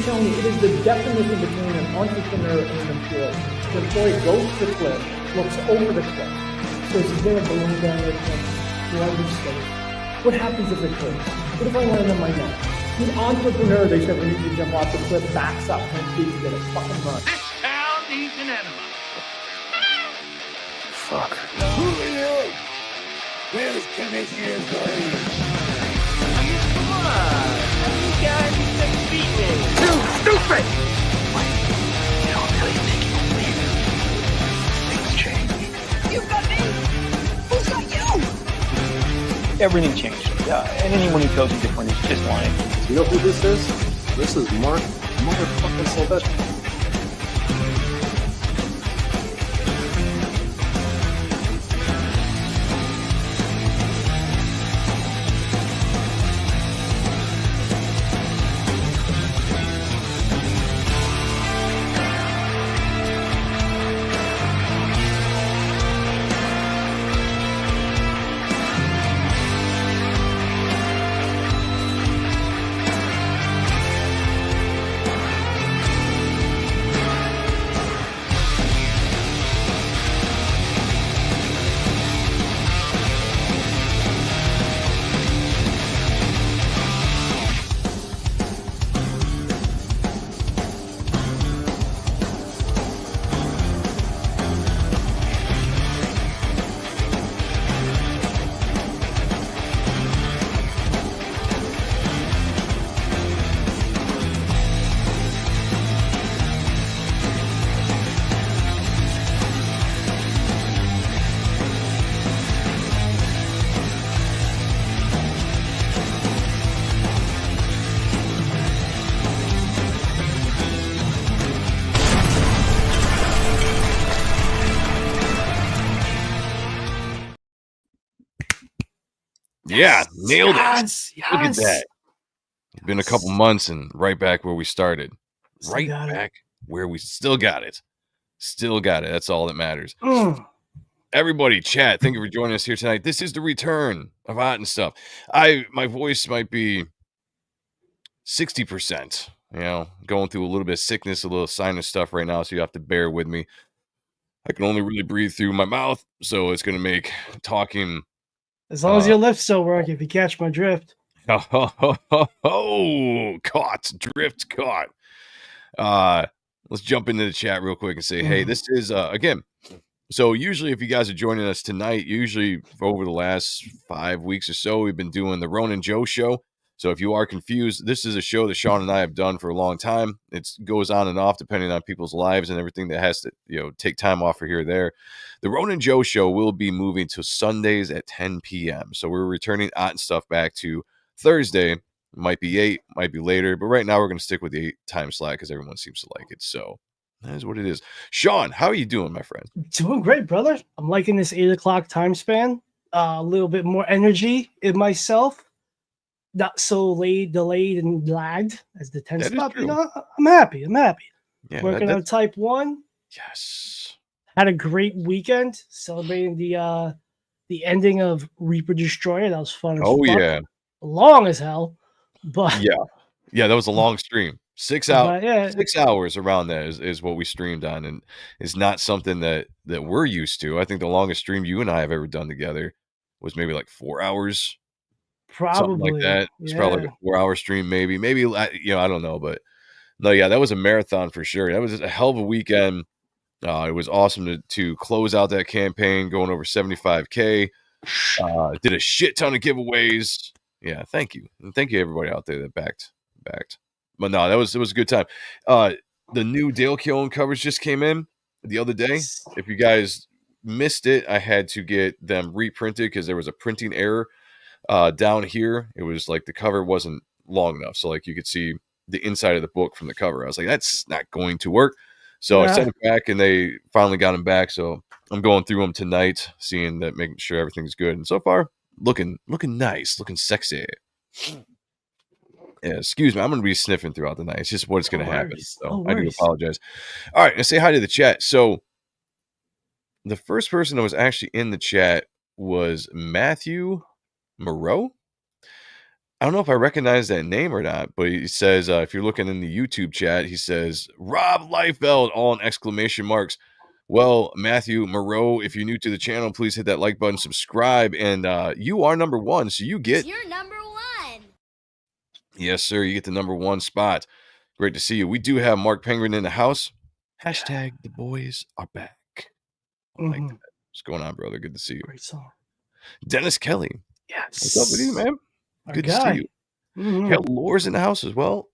telling you, it is the definition between an entrepreneur and an employee. The employee goes to the cliff, looks over the cliff, says, is there a balloon down there? Do I be safe? What happens if it hurts? What if I land on my neck? The entrepreneur, they said, when you jump off the cliff, backs up 10 feet to get a fucking run. This town needs an enema. Fuck. Who are you? Where's Commissioner Gordon? Come on. You guys are speaking. Too stupid! You don't really think you believe it? Things change. You've got me! Who's got you? Everything changed. And anyone who tells you different is just lying. You know who this is? This is Mark motherfucking Sylvester. Yeah, nailed it. Yes. Look at that. It's been a couple months and right back where we started. Right back where we still got it. Still got it. That's all that matters. Everybody, chat, thank you for joining us here tonight. This is the return of Hot and Stuff. My voice might be 60%, going through a little bit of sickness, a little sinus stuff right now, so you have to bear with me. I can only really breathe through my mouth, so it's going to make talking... As long as your lips still work, if you catch my drift. Caught. Drift caught. Let's jump into the chat real quick and say, hey, this is, again, so usually if you guys are joining us tonight, usually over the last 5 weeks or so, we've been doing the Ronan Joe show. So if you are confused, this is a show that Sean and I have done for a long time. It goes on and off depending on people's lives and everything that has to, take time off for here or there. The Ronan Joe show will be moving to Sundays at 10 p.m. So we're returning Hot and Stuff back to Thursday. Might be 8, might be later, but right now we're going to stick with the 8 time slot because everyone seems to like it. So that is what it is. Sean, how are you doing, my friend? Doing great, brother. I'm liking this 8 o'clock time span. A little bit more energy in myself. Not so delayed and lagged as the 10 spot. I'm happy. Yeah, working on type 1. Yes. Had a great weekend celebrating the ending of Reaper Destroyer. That was fun. Yeah. Long as hell. But yeah, that was a long stream. 6 hours. 6 hours around that is what we streamed on, and it's not something that we're used to. I think the longest stream you and I have ever done together was maybe like 4 hours. Probably something like that. It's probably like a 4-hour stream, maybe, I don't know, but no, yeah, that was a marathon for sure. That was a hell of a weekend. It was awesome to close out that campaign, going over 75K. Did a shit ton of giveaways. Yeah, thank you, and thank you everybody out there that backed. But no, it was a good time. The new Dale Keown covers just came in the other day. If you guys missed it, I had to get them reprinted because there was a printing error. Down here, it was like the cover wasn't long enough, so like you could see the inside of the book from the cover. I was like, that's not going to work. So I sent it back, and they finally got them back. So I'm going through them tonight, making sure everything's good. And so far, looking nice, looking sexy. Yeah, excuse me, I'm going to be sniffing throughout the night. It's just what's going to happen. So I do apologize. All right, let's say hi to the chat. So the first person that was actually in the chat was Matthew Moreau. I don't know if I recognize that name or not, but he says, if you're looking in the YouTube chat, he says, Rob Liefeld, all in exclamation marks. Well, Matthew Moreau, if you're new to the channel, please hit that like button, subscribe, and you are number one, so you get... You're number one. Yes, sir, you get the number one spot. Great to see you. We do have Mark Penguin in the house. Hashtag the boys are back. I like that. What's going on, brother? Good to see you. Great song. Dennis Kelly. Yes. What's up with you, man? Our Good guy. to see you. Hell, Lore's in the house as well.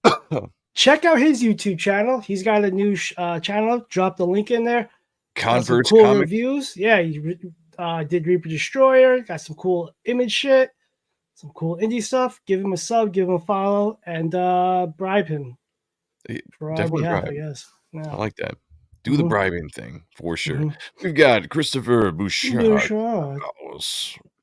Check out his YouTube channel. He's got a new channel. Drop the link in there. Converts cool comic. reviews. Yeah, he did Reaper Destroyer. Got some cool image shit. Some cool indie stuff. Give him a sub. Give him a follow. And bribe him. For our Definitely behalf, bribe. I guess. Yeah. I like that. Do the bribing thing for sure. We've got Christopher Bouchard.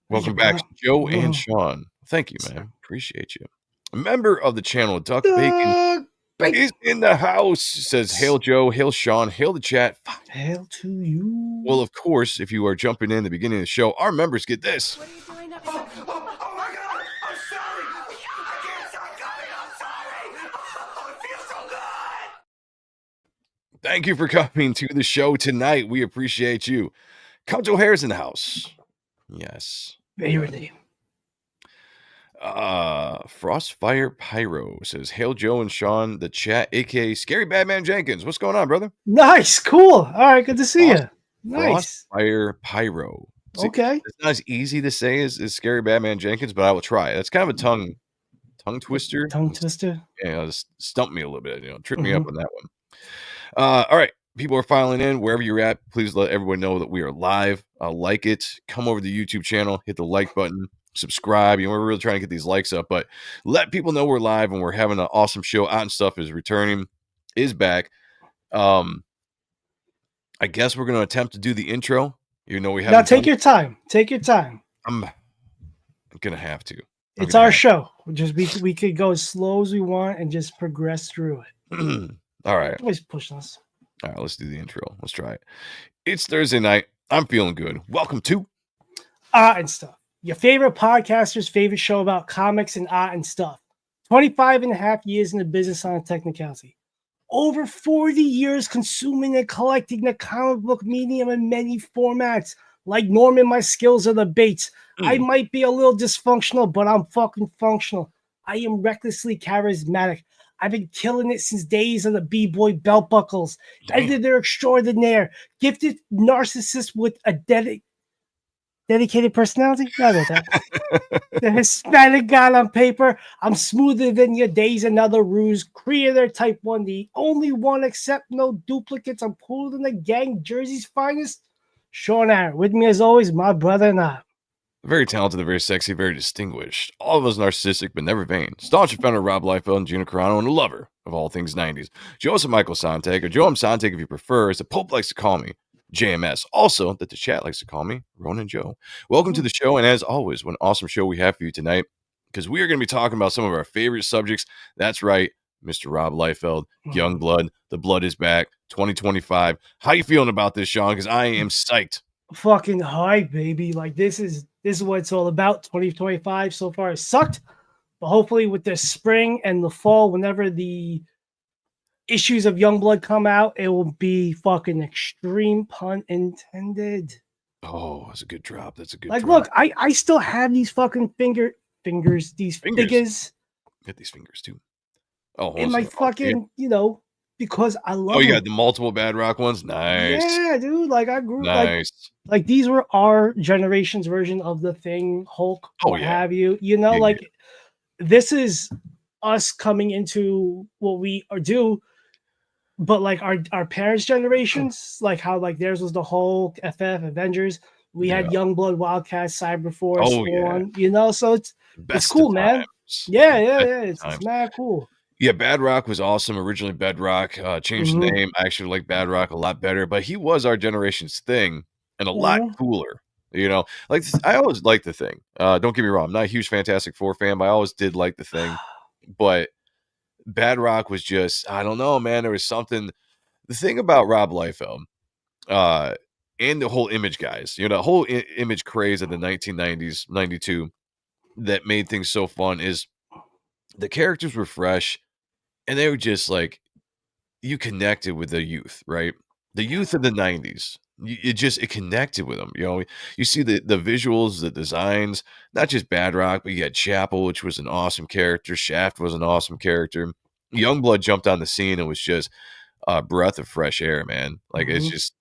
Welcome back, Joe and Sean. Thank you, man. Appreciate you. A member of the channel, Duck Bacon, is in the house. Says, hail Joe, hail Sean, hail the chat. Hail to you. Well, of course, if you are jumping in the beginning of the show, our members get this. What are you doing up? Oh my God! I'm sorry! I can't stop coming! I'm sorry! Oh, it feels so good! Thank you for coming to the show tonight. We appreciate you. Count O'Hare's in the house. Yes. Favorite name. Frostfire Pyro says, hail Joe and Sean, the chat, aka Scary Batman Jenkins. What's going on, brother? Nice. Cool. All right. Good to see you. Nice. Frostfire Pyro. See, Okay. it's not as easy to say as Scary Batman Jenkins, but I will try. That's kind of a tongue twister. Tongue twister. Yeah, just stumped me a little bit, trip me up on that one. All right. People are filing in wherever you're at. Please let everyone know that we are live. Like it. Come over to the YouTube channel, hit the like button, subscribe. We're really trying to get these likes up, but let people know we're live and we're having an awesome show. Out and Stuff is returning, is back. I guess we're going to attempt to do the intro. We have. Now take your time. Take your time. I'm going to have to. It's our show. We could go as slow as we want and just progress through it. All right. Always pushing us. All right, let's do the intro. Let's try it. It's Thursday night. I'm feeling good. Welcome to Art and Stuff, your favorite podcaster's favorite show about comics and art and stuff. 25 and a half years in the business on a technicality. Over 40 years consuming and collecting the comic book medium in many formats. Like Norman, my skills are the baits. I might be a little dysfunctional, but I'm fucking functional. I am recklessly charismatic. I've been killing it since days of the B-boy belt buckles. Editor extraordinaire, gifted narcissist with a dedicated personality. I know that. The Hispanic god on paper. I'm smoother than your days another ruse. Creator type 1, the only one except no duplicates. I'm cooler than the gang Jersey's finest. Sean Ahrent, with me as always, my brother and I. Very talented, very sexy, very distinguished. All of us narcissistic, but never vain. Staunch defender Rob Liefeld and Gina Carano, and a lover of all things 90s. Joseph Michael Sonntag, or Joe M Sonntag if you prefer, as the Pope likes to call me, JMS. Also, that the chat likes to call me, Ronan Joe. Welcome to the show, and as always, what an awesome show we have for you tonight, because we are going to be talking about some of our favorite subjects. That's right, Mr. Rob Liefeld, Youngblood, the blood is back, 2025. How you feeling about this, Sean? Because I am psyched. Fucking hype, baby. Like this is what it's all about. 2025 so far has sucked, but hopefully with the spring and the fall, whenever the issues of Youngblood come out, it will be fucking extreme, pun intended. Oh, that's a good drop. That's a good like drop. Look, I still have these fucking fingers, these figures. Get these fingers too. Oh, in my fucking, because I love. Oh, you them. got the multiple Bad Rock ones. Nice. Yeah, dude. Like I grew nice. Like these were our generation's version of the Thing, Hulk, what have you. This is us coming into what we do, but like our parents' generations, like how like theirs was the Hulk, FF, Avengers. We had Youngblood, Wildcats, Cyberforce, Spawn. So it's cool, man. Yeah. It's mad cool. Yeah, Bad Rock was awesome. Originally Bedrock, changed the name. I actually like Bad Rock a lot better, but he was our generation's Thing and a lot cooler. Like I always liked the Thing. Don't get me wrong, I'm not a huge Fantastic Four fan, but I always did like the Thing. But Bad Rock was just, I don't know, man. There was something. The thing about Rob Liefeld, and the whole Image guys, the whole Image craze of the 1990s, 92, that made things so fun is The characters were fresh, and they were just like you connected with the youth, right? The youth of the 90s. It connected with them. You see the visuals, the designs, not just Badrock, but you had Chapel, which was an awesome character. Shaft was an awesome character. Youngblood jumped on the scene and was just a breath of fresh air, man. Like it's Mhm. just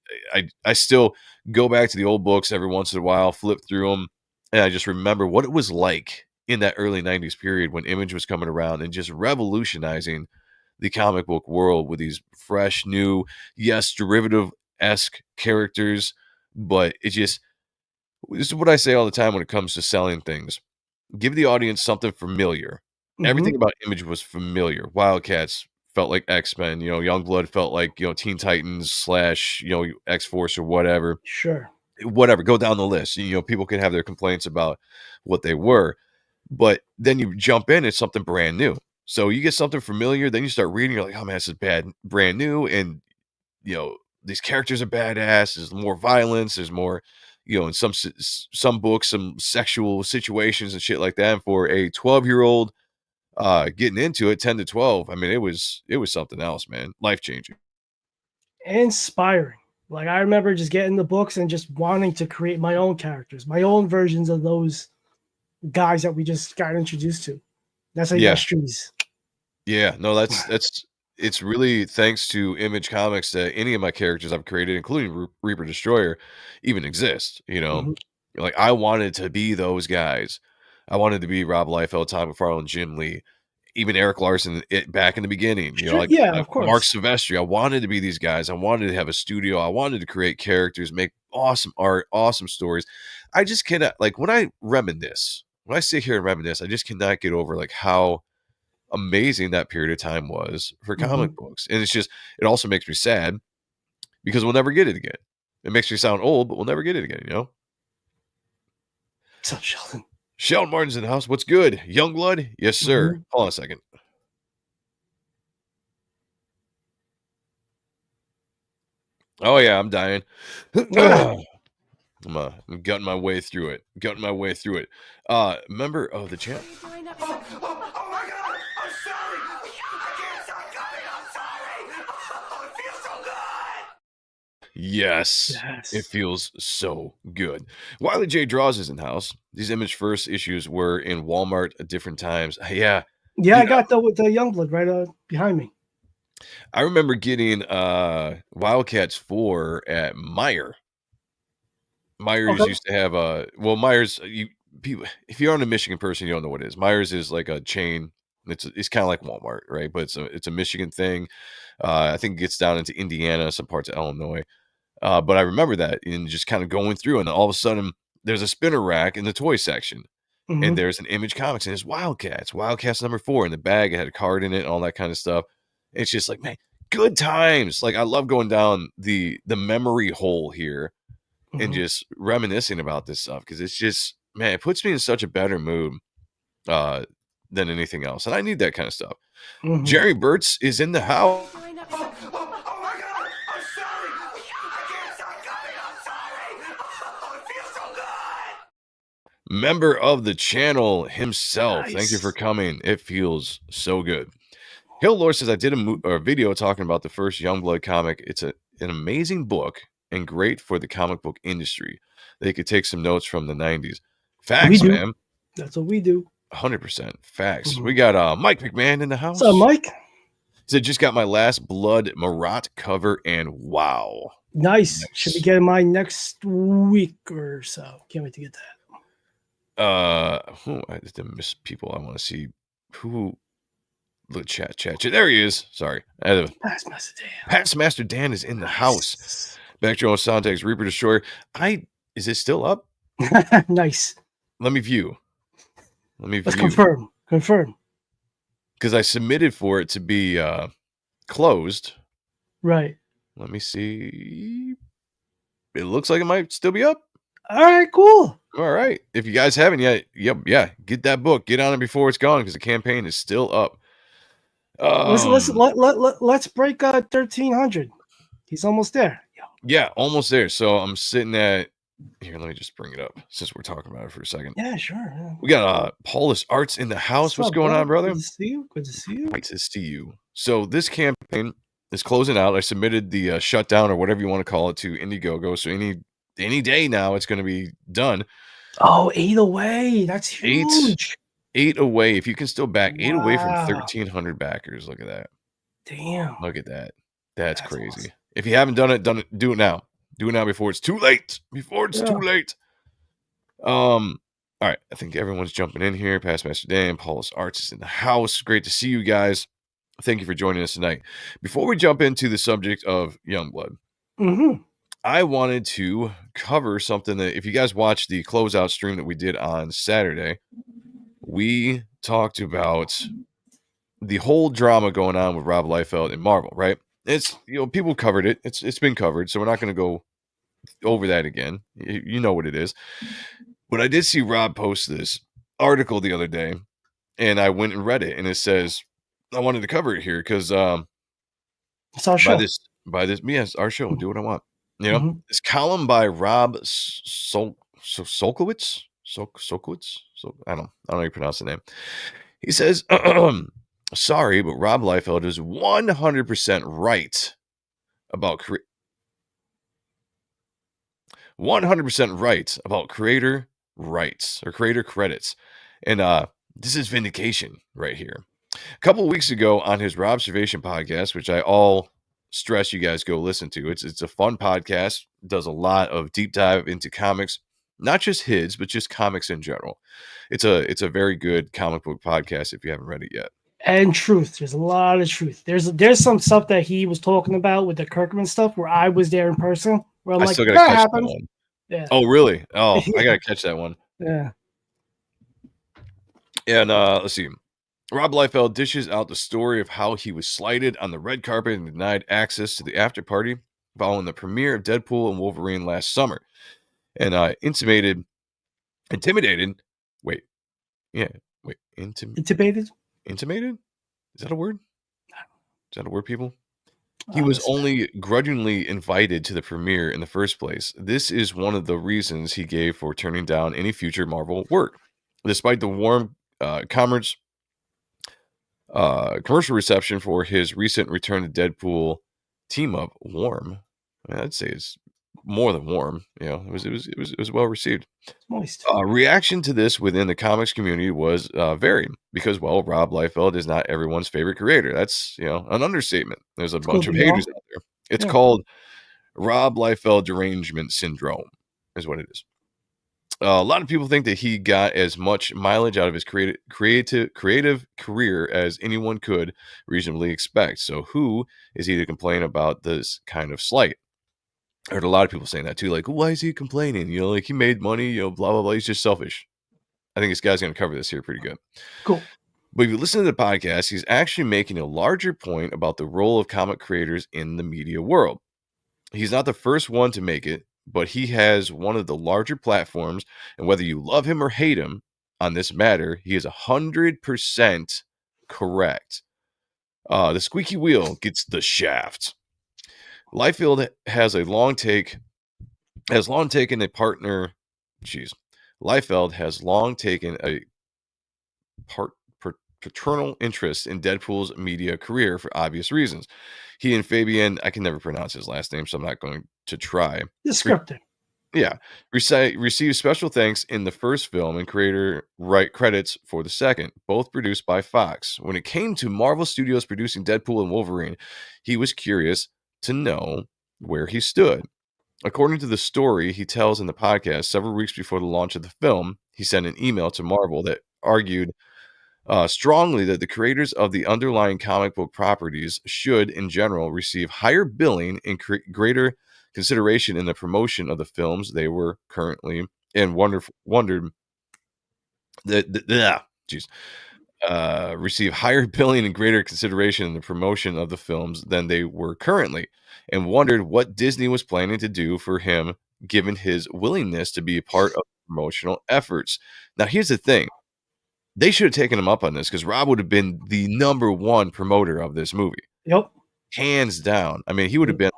I still go back to the old books every once in a while, flip through them, and I just remember what it was like in that early 90s period when Image was coming around and just revolutionizing the comic book world with these fresh, new, yes, derivative-esque characters, but this is what I say all the time when it comes to selling things. Give the audience something familiar. Mhm. Everything about Image was familiar. Wildcats felt like X-Men, Youngblood felt like, Teen Titans slash, X-Force or whatever. Sure. Whatever, go down the list. People can have their complaints about what they were, but then you jump in, it's something brand new. So you get something familiar, then you start reading, you're like, oh man, this is brand new, and these characters are badass. There's more violence. There's more, in some books, some sexual situations and shit like that. And for a 12-year-old getting into it, 10 to 12, I mean, it was something else, man. Life changing. Inspiring. Like I remember just getting the books and just wanting to create my own characters, my own versions of those guys that we just got introduced to. That's how you got Yeah, streets. yeah. No, that's it's really thanks to Image Comics that any of my characters I've created, including Reaper Destroyer, even exist. Mhm. Like I wanted to be those guys. I wanted to be Rob Liefeld, Tom McFarlane, Jim Lee, even Eric Larson back in the beginning. Sure. Yeah, of Mark course. Silvestri. I wanted to be these guys. I wanted to have a studio. I wanted to create characters, make awesome art, awesome stories. I just cannot like when I reminisce. When I sit here and reminisce, I just cannot get over like how amazing that period of time was for comic Mhm. books. And it also makes me sad because we'll never get it again. It makes me sound old, but we'll never get it again. So Sheldon. Sheldon Martin's in the house. What's good? Youngblood? Yes, sir. Mhm. Hold on a second. Oh yeah, I'm dying. I'm gutting my way through it. Gutting my way through it. Member of the channel. Oh my god! I'm sorry! I can't stop coming! I'm sorry! Oh, it feels so good! Yes, it Yes. feels so good. Wiley J. Draws is in the house. These Image First issues were in Walmart at different times. Yeah, Yeah, I dude, got the Youngblood right behind me. I remember getting Wildcats 4 at Meyer. Myers Okay. used to have Myers people if you're not a Michigan person, you don't know what it is. Myers is like a chain. It's kind of like Walmart, right? But it's a Michigan thing. I think it gets down into Indiana, some parts of Illinois. But I remember that and just kind of going through, and all of a sudden there's a spinner rack in the toy section, and Mhm. there's an Image Comics, and it's Wildcats number 4 in the bag. It had a card in it, and all that kind of stuff. It's just like, man, good times. Like I love going down the memory hole here and Mhm. just reminiscing about this stuff because it's just, man, it puts me in such a better mood uh, than anything else, and I need that kind of stuff. Mhm. Jerry Burtz is in the house. Oh my god! I'm sorry! I can't stop coming! I'm sorry! Oh, it feels so good! Member of the channel himself. Thank you for Nice. coming. It feels so good. Hill Lord says I did a video talking about the first Youngblood comic. It's an amazing book and great for the comic book industry. They could take some notes from the 90s. We Facts, do. man. That's what we do. 100% facts. We Mhm. got Mike McMahon in the What's up, house. Mike? Said just got my last Blood Marat cover and wow. Nice. Should be Nice. getting mine next week or so. Can't wait to get that. I just miss people I want to see. Who the chat. There he is. Sorry. Pass Master Dan. Past Master Dan is in the house. Nice. Back to your own Sonntag's Reaper Destroyer. Is it still up? Nice. Let me view. Let's confirm. Confirm. Because I submitted for it to be closed. Right. Let me see. It looks like it might still be up. All right, cool. All right. If you guys haven't yet, get that book. Get on it before it's gone because the campaign is still up. Let's break 1300. He's almost there. Yeah, almost there. So I'm sitting at Here, let me just bring it up since we're talking about it for a second. Yeah, sure. Yeah. We got Paulus Arts in the house. What's up, going bro? on, brother? Good to see you. Good to see you. Nice to see you. So this campaign is closing out. I submitted the shutdown or whatever you want to call it to Indiegogo. So any day now it's going to be done. Oh, 8 away. That's Eight huge. 8 away. If you can still back 8 away from Wow. 1,300 backers. Look at that. Damn. Look at that. That's crazy. awesome. If you haven't done it, do it now. Do it now before it's too late. Before it's too late. All right. I think everyone's jumping in here. Past Master Dan, Paulus Arts is in the house. Great to see you guys. Thank you for joining us tonight. Before we jump into the subject of Youngblood, I wanted to cover something that if you guys watched the closeout stream that we did on Saturday, we talked about the whole drama going on with Rob Liefeld and Marvel, right? It's, people covered it. It's been covered, so we're not going to go over that again. You know what it is. But I did see Rob post this article the other day, and I went and read it, and it says, I wanted to cover it here because it's our show. Yes, our show. Do what I want. This column by Rob Solkowitz. I don't know how you pronounce the name. He says, sorry, but Rob Liefeld is 100% right about 100% right about creator rights or creator credits. And this is vindication right here. A couple of weeks ago on his Robservation podcast, which I all stress you guys go listen to. It's a fun podcast. Does a lot of deep dive into comics, not just his, but just comics in general. It's a very good comic book podcast if you haven't read it yet. And truth. There's a lot of truth. There's some stuff that he was talking about with the Kirkman stuff where I was there in person. Where I'm I like, still gotta that catch happened. that one. Yeah. Oh, really? Oh, I gotta catch that one. Yeah. And let's see. Rob Liefeld dishes out the story of how he was slighted on the red carpet and denied access to the after party following the premiere of Deadpool and Wolverine last summer. And intimidated. Wait. Intimated? Intimated? Is that a word? Is that a word, people? He was only grudgingly invited to the premiere in the first place. This is one of the reasons he gave for turning down any future Marvel work. Despite the warm commercial reception for his recent return to Deadpool team up, warm. I'd say it's more than warm. It was well received. Moist. Reaction to this within the comics community was varied because, well, Rob Liefeld is not everyone's favorite creator. That's an understatement. There's a bunch of haters out there. It's called Rob Liefeld derangement syndrome, is what it is. A lot of people think that he got as much mileage out of his creative career as anyone could reasonably expect. So who is he to complain about this kind of slight? I heard a lot of people saying that too, like, why is he complaining? Like he made money, blah, blah, blah. He's just selfish. I think this guy's going to cover this here pretty good. Cool. But if you listen to the podcast, he's actually making a larger point about the role of comic creators in the media world. He's not the first one to make it, but he has one of the larger platforms, and whether you love him or hate him on this matter, he is 100% correct. The squeaky wheel gets the shaft. Liefeld has long taken a paternal interest in Deadpool's media career for obvious reasons. He and Fabian, I can never pronounce his last name, so I'm not going to try. Descriptive. Received special thanks in the first film and creator credits for the second, both produced by Fox. When it came to Marvel Studios producing Deadpool and Wolverine, he was curious to know where he stood. According to the story he tells in the podcast, several weeks before the launch of the film, he sent an email to Marvel that argued strongly that the creators of the underlying comic book properties should, in general, receive higher billing and greater consideration in the promotion of the films they were currently and receive higher billing and greater consideration in the promotion of the films than they were currently, and wondered what Disney was planning to do for him given his willingness to be a part of promotional efforts. Now, here's the thing. They should have taken him up on this because Rob would have been the number one promoter of this movie. Yep. Hands down. I mean, he would have been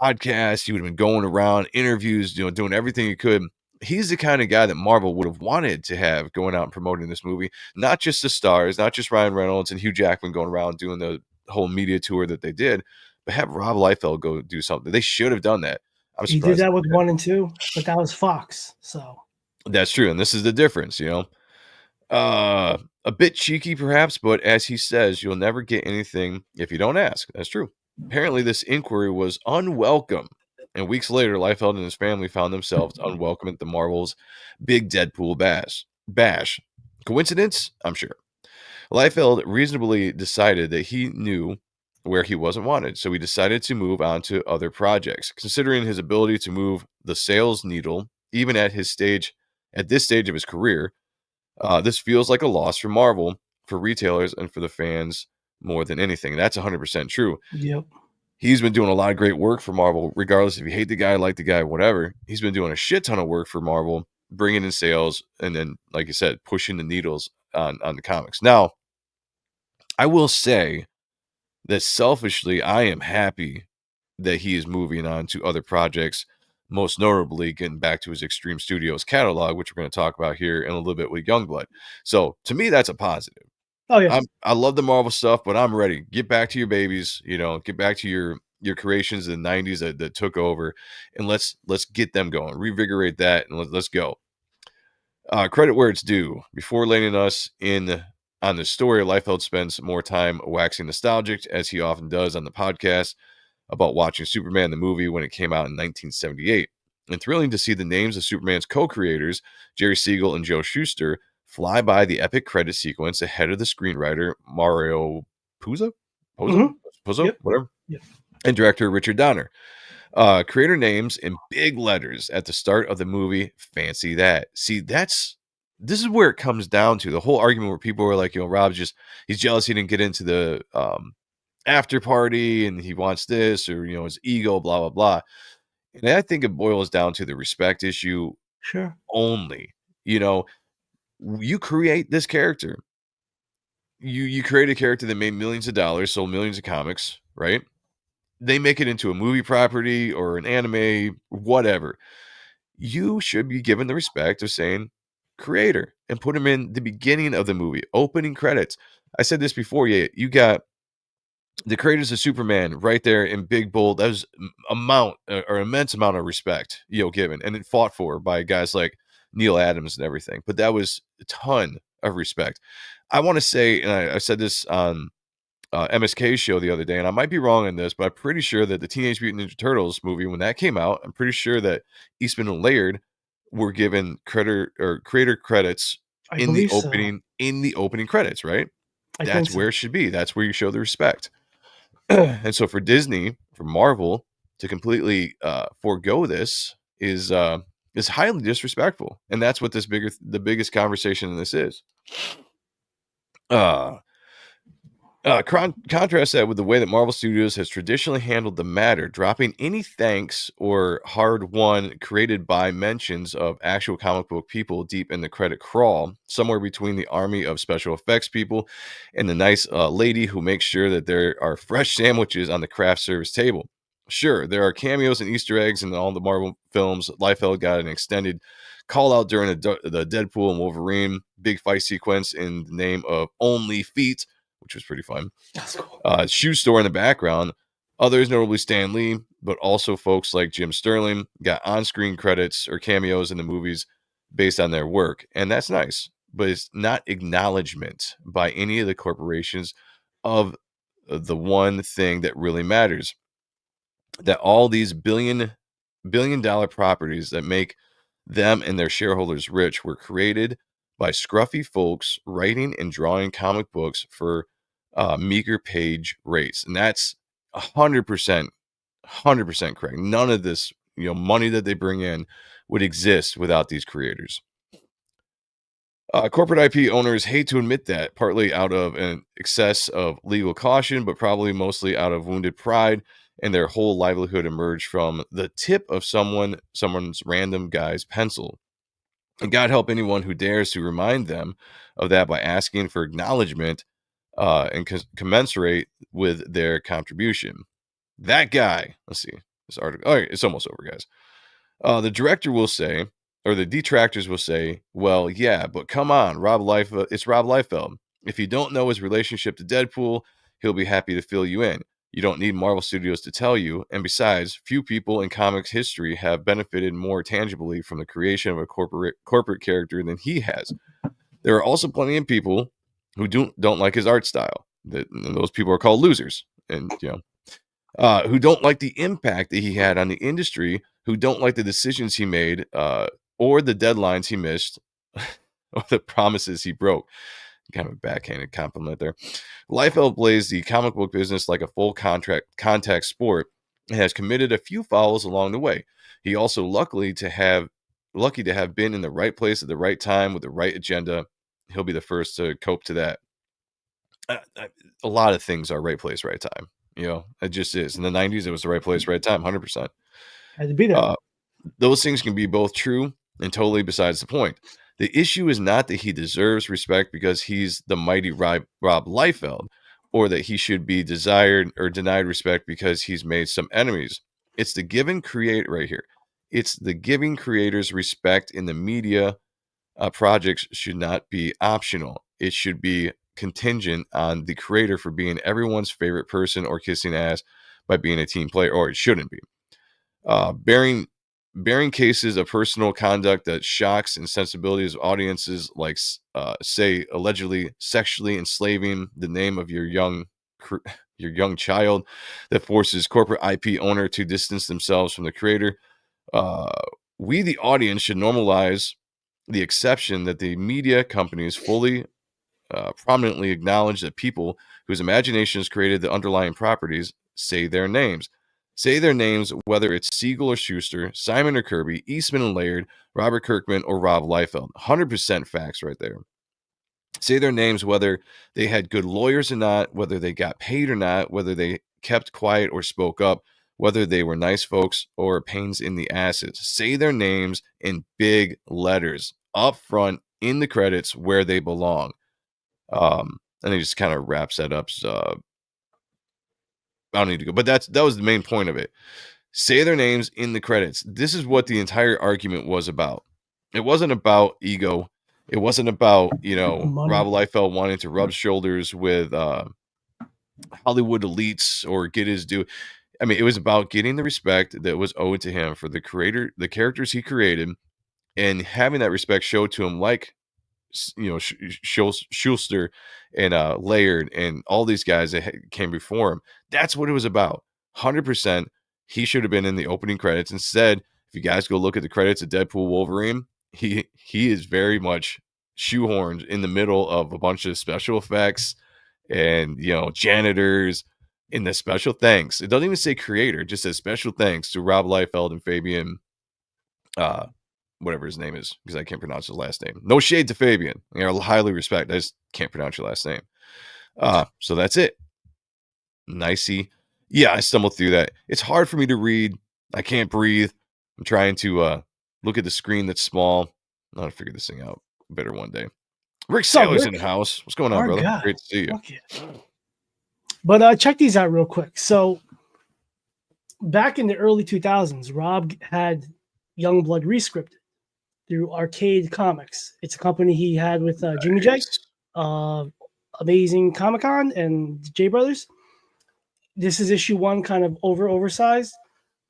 podcasts. He would have been going around interviews, doing everything he could. He's the kind of guy that Marvel would have wanted to have going out and promoting this movie. Not just the stars, not just Ryan Reynolds and Hugh Jackman going around doing the whole media tour that they did, but have Rob Liefeld go do something. They should have done that. I'm He did surprised. that with 1 and 2, but that was Fox. So That's true, and this is the difference, a bit cheeky perhaps, but as he says, you'll never get anything if you don't ask. That's true. Apparently, this inquiry was unwelcome, and weeks later, Liefeld and his family found themselves unwelcome at the Marvel's big Deadpool bash. Coincidence? I'm sure. Liefeld reasonably decided that he knew where he wasn't wanted, so he decided to move on to other projects. Considering his ability to move the sales needle, even at this stage of his career, this feels like a loss for Marvel, for retailers, and for the fans more than anything. That's 100% true. yep. He's been doing a lot of great work for Marvel, regardless if you hate the guy, like the guy, whatever. He's been doing a shit ton of work for Marvel, bringing in sales, and then, like you said, pushing the needles on the comics. Now, I will say that selfishly, I am happy that he is moving on to other projects, most notably getting back to his Extreme Studios catalog, which we're going to talk about here in a little bit with Youngblood. So to me, that's a positive. Oh yeah. I love the Marvel stuff, but I'm ready. Get back to your babies, get back to your creations in the 90s that took over, and let's get them going. Revigorate that, and let's go. Credit where it's due. Before landing us in on the story, Liefeld spends more time waxing nostalgic, as he often does on the podcast, about watching Superman the movie when it came out in 1978. And thrilling to see the names of Superman's co-creators, Jerry Siegel and Joe Shuster, fly by the epic credit sequence ahead of the screenwriter Mario Puzo, Yep. whatever, Yep. and director Richard Donner. Creator names in big letters at the start of the movie. Fancy that. See, this is where it comes down to the whole argument where people were like, Rob's he's jealous he didn't get into the after party and he wants this, or his ego, blah blah blah. And I think it boils down to the respect issue Sure. only. You create this character. You create a character that made millions of dollars, sold millions of comics, right? They make it into a movie property or an anime, whatever. You should be given the respect of saying creator and put him in the beginning of the movie, opening credits. I said this before. Yeah, you got the creators of Superman right there in big bold. That was immense amount of respect, given, and it fought for by guys like Neil Adams and everything. But that was a ton of respect. I want to say, and I said this on MSK's show the other day, and I might be wrong on this, but I'm pretty sure that the Teenage Mutant Ninja Turtles movie, when that came out, I'm pretty sure that Eastman and Laird were given creator credits in the opening credits, right? That's where it should be. That's where you show the respect. And so for Disney, for Marvel to completely forego this is highly disrespectful, and that's what the biggest conversation in this is. Contrast that with the way that Marvel Studios has traditionally handled the matter, dropping any thanks or hard-won created by mentions of actual comic book people deep in the credit crawl, somewhere between the army of special effects people and the nice lady who makes sure that there are fresh sandwiches on the craft service table. Sure, there are cameos and Easter eggs in all the Marvel films. Liefeld got an extended call out during the Deadpool and Wolverine big fight sequence in the name of Only Feet, which was pretty fun. That's cool. Shoe store in the background. Others, notably Stan Lee, but also folks like Jim Sterling, got on-screen credits or cameos in the movies based on their work. And that's nice, but it's not acknowledgement by any of the corporations of the one thing that really matters. That all these billion-dollar properties that make them and their shareholders rich were created by scruffy folks writing and drawing comic books for meager page rates. And that's 100% correct. None of this, money that they bring in would exist without these creators. Corporate IP owners hate to admit that, partly out of an excess of legal caution, but probably mostly out of wounded pride, and their whole livelihood emerged from the tip of someone's random guy's pencil. And God help anyone who dares to remind them of that by asking for acknowledgement and commensurate with their contribution. That guy, let's see, This article. Oh, it's almost over, guys. The director will say, or the detractors will say, well, yeah, but come on, it's Rob Liefeld. If you don't know his relationship to Deadpool, he'll be happy to fill you in. You don't need Marvel Studios to tell you. And besides, few people in comics history have benefited more tangibly from the creation of a corporate character than he has. There are also plenty of people who don't like his art style. And those people are called losers. And, who don't like the impact that he had on the industry, who don't like the decisions he made, or the deadlines he missed, or the promises he broke. Kind of a backhanded compliment there. Liefeld plays the comic book business like a full contact sport and has committed a few fouls along the way. He also lucky to have been in the right place at the right time with the right agenda. He'll be the first to cope to that. A lot of things are right place, right time. It just is. In the 90s, it was the right place, right time, 100%. Had to be there. Those things can be both true and totally besides the point. The issue is not that he deserves respect because he's the mighty Rob Liefeld, or that he should be desired or denied respect because he's made some enemies. It's the giving right here. It's the giving creators respect in the media. Projects should not be optional. It should be contingent on the creator for being everyone's favorite person or kissing ass by being a team player, or it shouldn't be. Bearing cases of personal conduct that shocks and sensibilities of audiences, like say allegedly sexually enslaving the name of your young child, that forces corporate IP owner to distance themselves from the creator. We, the audience, should normalize the exception that the media companies fully prominently acknowledge that people whose imaginations created the underlying properties say their names. Say their names, whether it's Siegel or Schuster, Simon or Kirby, Eastman and Laird, Robert Kirkman or Rob Liefeld. 100% facts right there. Say their names, whether they had good lawyers or not, whether they got paid or not, whether they kept quiet or spoke up, whether they were nice folks or pains in the asses. Say their names in big letters up front in the credits where they belong. And he just kind of wraps that up. I don't need to go, but that was the main point of it. Say their names in the credits. This is what the entire argument was about. It wasn't about ego. It wasn't about, Rob Liefeld wanting to rub shoulders with Hollywood elites or get his due. I mean, it was about getting the respect that was owed to him for the characters he created, and having that respect showed to him, like, Schuster and Laird and all these guys that came before him. That's what it was about. 100%. He should have been in the opening credits. Instead, if you guys go look at the credits of Deadpool Wolverine, he is very much shoehorned in the middle of a bunch of special effects and janitors in the special thanks. It doesn't even say creator, it just says special thanks to Rob Liefeld and Fabian whatever his name is, because I can't pronounce his last name. No shade to Fabian. I highly respect. I just can't pronounce your last name. So that's it. Nicey. Yeah, I stumbled through that. It's hard for me to read. I can't breathe. I'm trying to look at the screen that's small. I'm going to figure this thing out better one day. Rick Saylor's in the house. What's going on, brother? God. Great to see you. Yeah. But check these out real quick. So back in the early 2000s, Rob had Youngblood rescripted through Arcade Comics. It's a company he had with Jimmy J, Amazing Comic-Con, and J Brothers. This is issue 1, kind of oversized.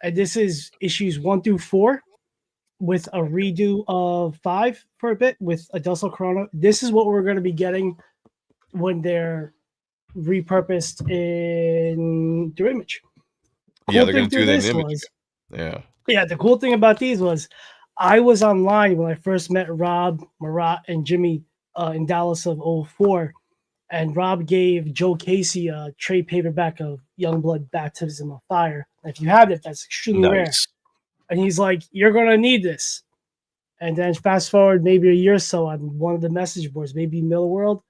And this is issues 1 through 4 with a redo of 5 for a bit with Adelso Corona. This is what we're going to be getting when they're repurposed in their image. Yeah, they're going to do that in image. Yeah, the cool thing about these was I was online when I first met Rob, Marat, and Jimmy in Dallas of 04, and Rob gave Joe Casey a trade paperback of Youngblood Baptism of Fire. If you have it, that's extremely rare. And he's like, you're going to need this. And then fast forward maybe a year or so on one of the message boards, maybe Middle World,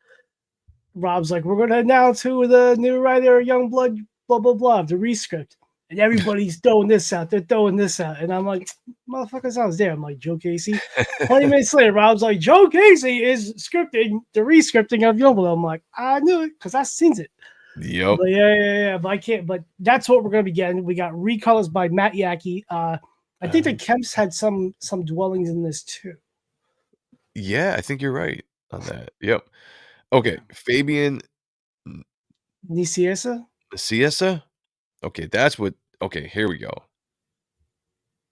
Rob's like, we're going to announce who the new writer of Youngblood, blah, blah, blah, the rescript. And everybody's throwing this out. They're throwing this out. And I'm like, motherfucker sounds there. I'm like, Joe Casey. 20 minutes later, Rob's like, Joe Casey is scripting the rescripting of Youngblood. I'm like, I knew it because I seen it. Yep. But yeah. But I can't. But that's what we're gonna be getting. We got recolors by Matt Yackey. I think the Kemps had some dwellings in this too. Yeah, I think you're right on that. Yep. Okay, Fabian Niciesa? Nicieza? Okay, that's what okay, here we go.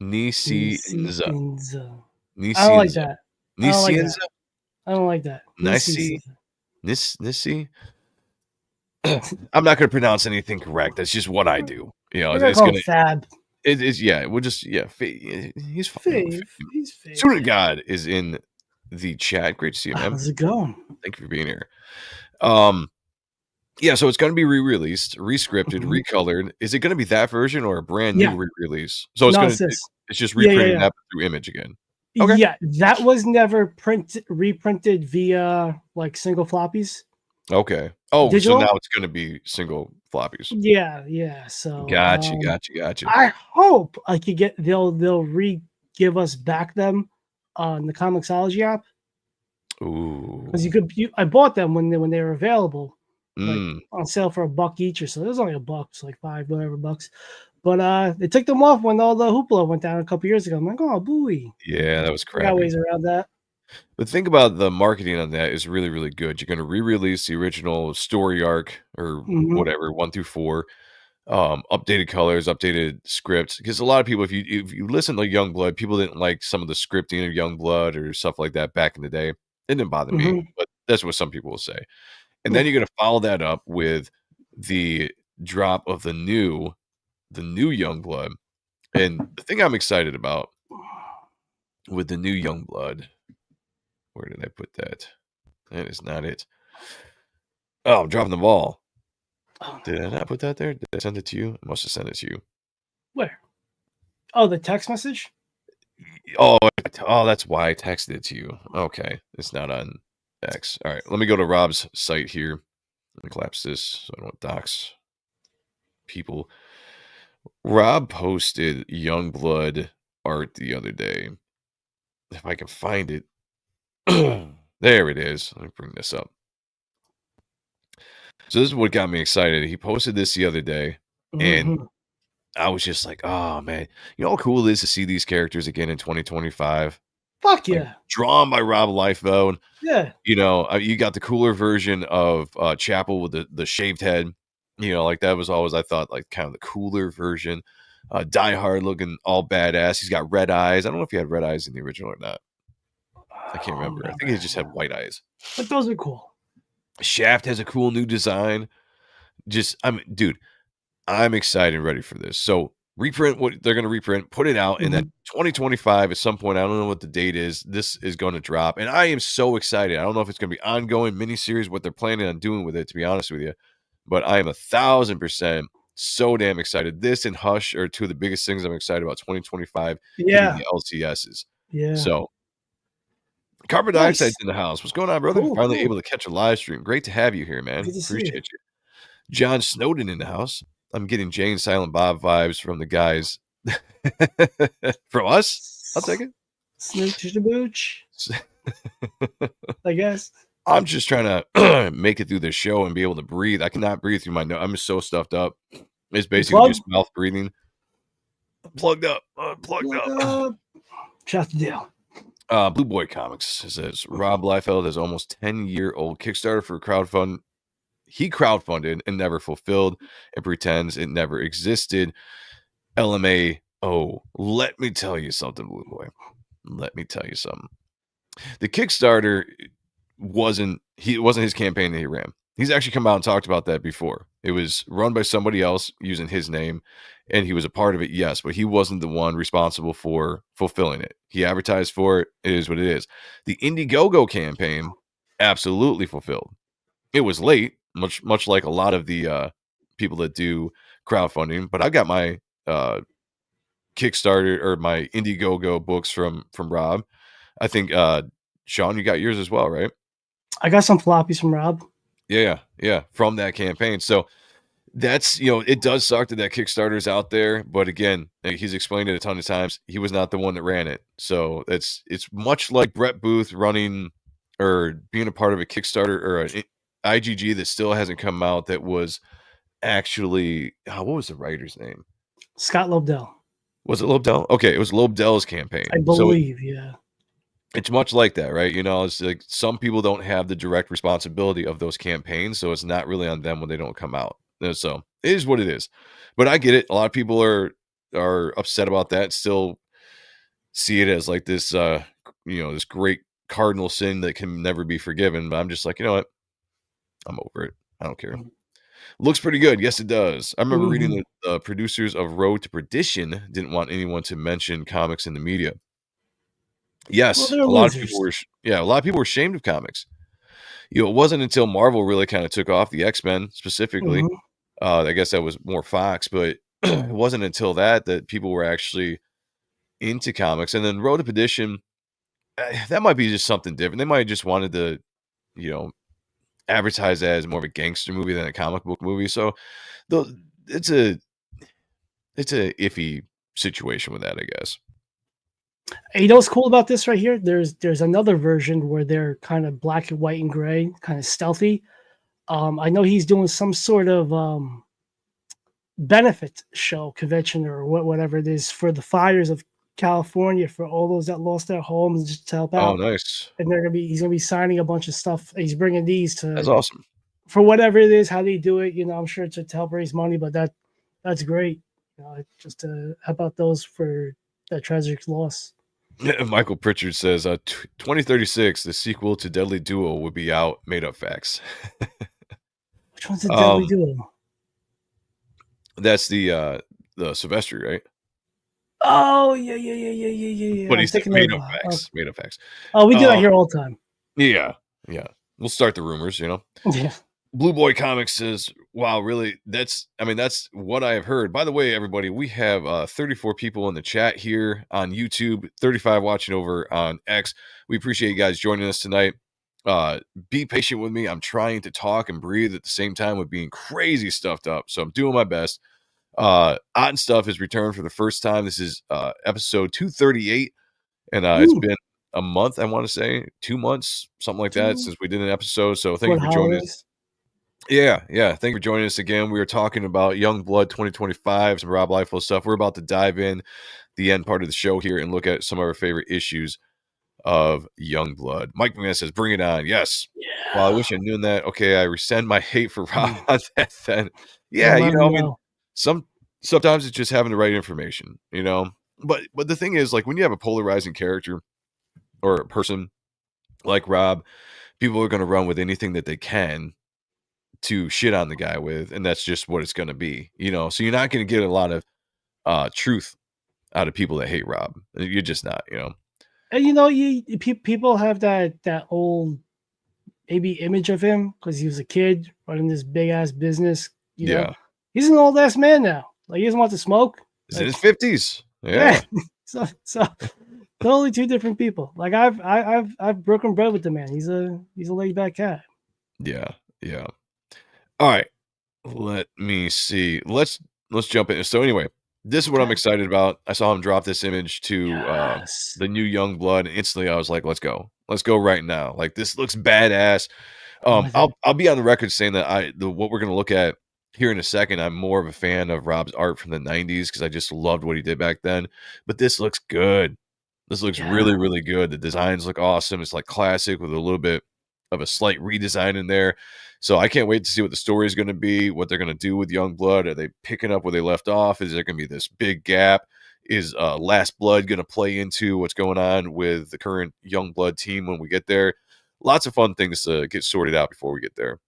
Nicienza. Nicienza. I don't like Nicienza. that. I don't like that. Nicienza? I don't like that. Nici? Nicieza. Nissi? I'm not gonna pronounce anything correct. That's just what I do. You know, We're gonna it's call gonna him Fab. it is yeah, we'll just yeah, he's fine. Fave. He's Fave. Student God is in the chat. Great to see you, man. How's it going? Thank you for being here. Yeah, so it's going to be re-released, rescripted, recolored. Is it going to be that version or a brand new re-release? So it's No, going it's to this. it's just reprinting yeah. that through Image again. Okay. Yeah, that was never reprinted via like single floppies. Okay. Oh, Digital? so now it's going to be single floppies. Yeah. So Gotcha. I hope I could get they'll give us back them on the Comixology app. Ooh. Because I bought them when they were available, like Mm. on sale for $1 each or so. It was only $1, so like $5 whatever bucks. But they took them off when all the hoopla went down a couple years ago. I'm like, oh booey. Yeah, that was Got crappy. ways around that. But think about the marketing on that is really, really good. You're going to re-release the original story arc or whatever, 1 through 4. Updated colors, updated scripts. Because a lot of people, if you listen to Youngblood, people didn't like some of the scripting of Youngblood or stuff like that back in the day. It didn't bother me, but that's what some people will say. And then you're going to follow that up with the drop of the new Youngblood. And the thing I'm excited about with the new Youngblood, where did I put that? That is not it. Oh, I'm dropping the ball. Did I not put that there? Did I send it to you? I must have sent it to you. Where? Oh, the text message? Oh, that's why I texted it to you. Okay. It's not on X. All right. Let me go to Rob's site here. Let me collapse this so I don't dox people. Rob posted Youngblood art the other day. If I can find it. There it is. Let me bring this up. So this is what got me excited. He posted this the other day, and I was just like, oh, man. You know how cool it is to see these characters again in 2025? Fuck yeah. Like, drawn by Rob Liefeld. Yeah. You know, you got the cooler version of Chapel with the shaved head. You know, like that was always, I thought, like kind of the cooler version. Die Hard looking all badass. He's got red eyes. I don't know if he had red eyes in the original or not. I can't remember. I think he just had white eyes. But those are cool. Shaft has a cool new design. Dude, I'm excited and ready for this. So reprint what they're going to reprint, put it out, and then 2025 at some point, I don't know what the date is, this is going to drop. And I am so excited. I don't know if it's going to be ongoing miniseries, what they're planning on doing with it, to be honest with you. But I am 1,000% so damn excited. This and Hush are two of the biggest things I'm excited about 2025 hitting the LCSs. Yeah. So Carbon Dioxide's in the house. What's going on, brother? Cool, Finally able to catch a live stream. Great to have you here, man. Good to see Appreciate you. John Snowden in the house. I'm getting Jane Silent Bob vibes from the guys. From us? I'll take it. Snooch to the booch. I guess. I'm just trying to make it through this show and be able to breathe. I cannot breathe through my nose. I'm so stuffed up. It's basically just mouth breathing. Plugged up. Plugged up. Shout to Dale. Blue Boy Comics says Rob Liefeld has almost 10-year-old Kickstarter for crowdfund. He crowdfunded and never fulfilled and pretends it never existed. LMAO. Let me tell you something, Blue Boy. Let me tell you something. The Kickstarter wasn't his campaign that he ran. He's actually come out and talked about that before. It was run by somebody else using his name, and he was a part of it, yes, but he wasn't the one responsible for fulfilling it. He advertised for it. It is what it is. The Indiegogo campaign absolutely fulfilled. It was late, much like a lot of the people that do crowdfunding, but I got my Kickstarter or my Indiegogo books from Rob. I think Sean, you got yours as well, right? I got some floppies from Rob. Yeah, from that campaign. So that's, it does suck that Kickstarter's out there, but again, he's explained it a ton of times. He was not the one that ran it. So it's much like Brett Booth running or being a part of a Kickstarter or IGG that still hasn't come out that was actually what was the writer's name? Scott Lobdell, Was it Lobdell? Okay, it was Lobdell's campaign. I believe. Yeah. It's much like that, right? You know, it's like some people don't have the direct responsibility of those campaigns, so it's not really on them when they don't come out. So it is what it is. But I get it. A lot of people are upset about that. Still see it as like this, this great cardinal sin that can never be forgiven. But I'm just like, you know what? I'm over it. I don't care. Looks pretty good. Yes, it does. I remember reading that the producers of Road to Perdition didn't want anyone to mention comics in the media. Well, Yes, they're a lot of losers. people were. A lot of people were ashamed of comics. It wasn't until Marvel really kind of took off, the X-Men specifically. I guess that was more Fox, but it wasn't until that people were actually into comics. And then Road to Perdition, that might be just something different. They might have just wanted to, advertise that as more of a gangster movie than a comic book movie. So, it's a iffy situation with that, I guess. And you know what's cool about this right here? There's another version where they're kind of black and white and gray, kind of stealthy. I know he's doing some sort of benefit show, convention, or whatever it is for the fires of California, for all those that lost their homes, just to help out. Oh, nice. And he's gonna be signing a bunch of stuff. He's bringing these to. That's awesome. For whatever it is, how they do it, I'm sure it's to help raise money, but that's great. Just to help out those for that tragic loss. Michael Pritchard says, 2036, the sequel to Deadly Duo will be out. Made up facts. Which one's the Deadly Duo? That's the Sylvester, right? Oh, yeah. But he said made up facts. Made up facts. Oh, we do that here all the time. Yeah. We'll start the rumors, Yeah. Blue Boy Comics says, wow, really? That's what I have heard. By the way, everybody, we have 34 people in the chat here on YouTube, 35 watching over on X. We appreciate you guys joining us tonight. Be patient with me. I'm trying to talk and breathe at the same time with being crazy stuffed up. So I'm doing my best. Odd Stuff has returned for the first time. This is episode 238. And it's been a month, I want to say, 2 months, something like that, since we did an episode. So thank you for joining us. Yeah. Thank you for joining us again. We were talking about Youngblood 2025, some Rob Liefeld stuff. We're about to dive in the end part of the show here and look at some of our favorite issues of Youngblood. Mike McMahon says, bring it on. Yes. Yeah. Well, I wish I knew that. Okay, I rescind my hate for Rob on that then. Yeah, sometimes it's just having the right information, But the thing is, like, when you have a polarizing character or a person like Rob, people are going to run with anything that they can to shit on the guy with, and that's just what it's going to be, So you're not going to get a lot of truth out of people that hate Rob. You're just not, And people have that old maybe image of him because he was a kid running this big ass business. Yeah, he's an old ass man now. Like, he doesn't want to smoke. He's in his 50s. Yeah. So totally two different people. Like, I've broken bread with the man. He's a laid back cat. Yeah. All right. Let me see. Let's jump in. So anyway, this is what I'm excited about. I saw him drop this image to the new Youngblood, and instantly I was like, let's go right now. Like, this looks badass. I'll be on the record saying that what we're going to look at here in a second, I'm more of a fan of Rob's art from the 90s because I just loved what he did back then. But this looks good. This looks really, really good. The designs look awesome. It's like classic with a little bit of a slight redesign in there. So I can't wait to see what the story is going to be, what they're going to do with Youngblood. Are they picking up where they left off? Is there going to be this big gap? Is Last Blood going to play into what's going on with the current Youngblood team when we get there? Lots of fun things to get sorted out before we get there.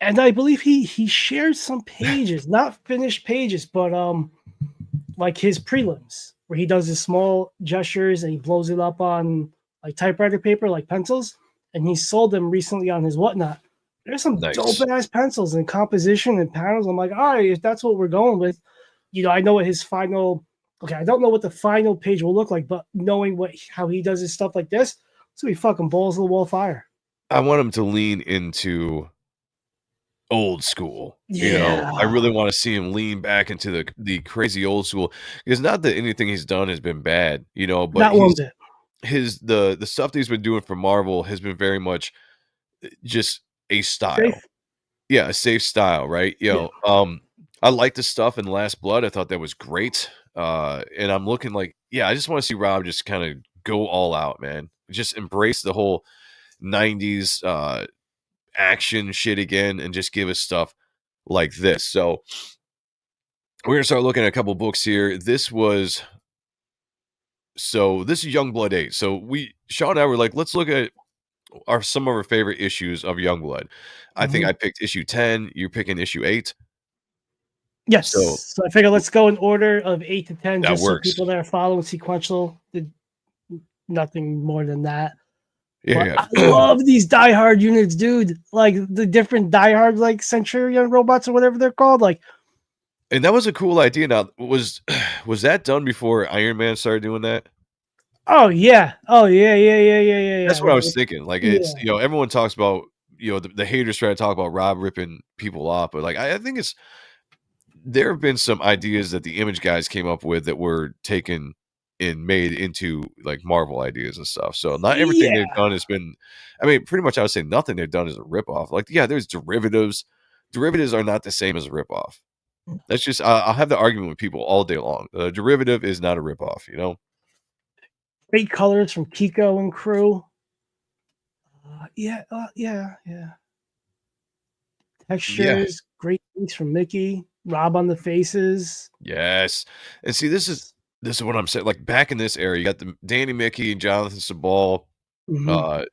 And I believe he shared some pages, not finished pages, but like his prelims, where he does his small gestures and he blows it up on like typewriter paper, like pencils, and he sold them recently on his Whatnot. There's some dope ass pencils and composition and panels. I'm like, all right, if that's what we're going with, I know what his final. Okay, I don't know what the final page will look like, but knowing how he does his stuff like this, it's gonna be fucking balls to the wall fire. I want him to lean into old school. Yeah. I really want to see him lean back into the crazy old school. Because not that anything he's done has been bad, but not one bit. The stuff that he's been doing for Marvel has been very much just a style. Yeah, a safe style, right? Yeah. I like the stuff in Last Blood. I thought that was great. And I'm looking like, yeah, I just want to see Rob just kind of go all out, man. Just embrace the whole 90s action shit again and just give us stuff like this. So we're gonna start looking at a couple books here. This is Youngblood 8. So Sean and I were like, let's look at some of our favorite issues of Youngblood. I think Mhm. I picked issue 10, you're picking issue 8. Yes. So So I figure let's go in order of 8 to 10, that just so works. people that are following sequential did nothing more than that. But Yeah, I yeah. love these diehard units, dude. Like the different diehard, like Centurion robots or whatever they're called. Like, And that was a cool idea. Now, was that done before Iron Man started doing that? oh yeah, oh yeah. That's what I was thinking. Like, it's, Yeah. everyone talks about, the haters try to talk about Rob ripping people off, but like, I think there have been some ideas that the Image guys came up with that were taken and made into like Marvel ideas and stuff. So not everything they've Yeah. done has been, I mean, pretty much I would say nothing they've done is a ripoff. Like, yeah, there's derivatives. Derivatives are not the same as a ripoff. That's just, I'll have the argument with people all day long. A derivative is not a ripoff, Great colors from Kiko and crew. Yeah. Yeah. Textures, great things from Mickey. Rob on the faces. Yes. And see, this is what I'm saying. Like back in this era, you got the Danny Mickey and Jonathan Sabal. Mhm. Uh,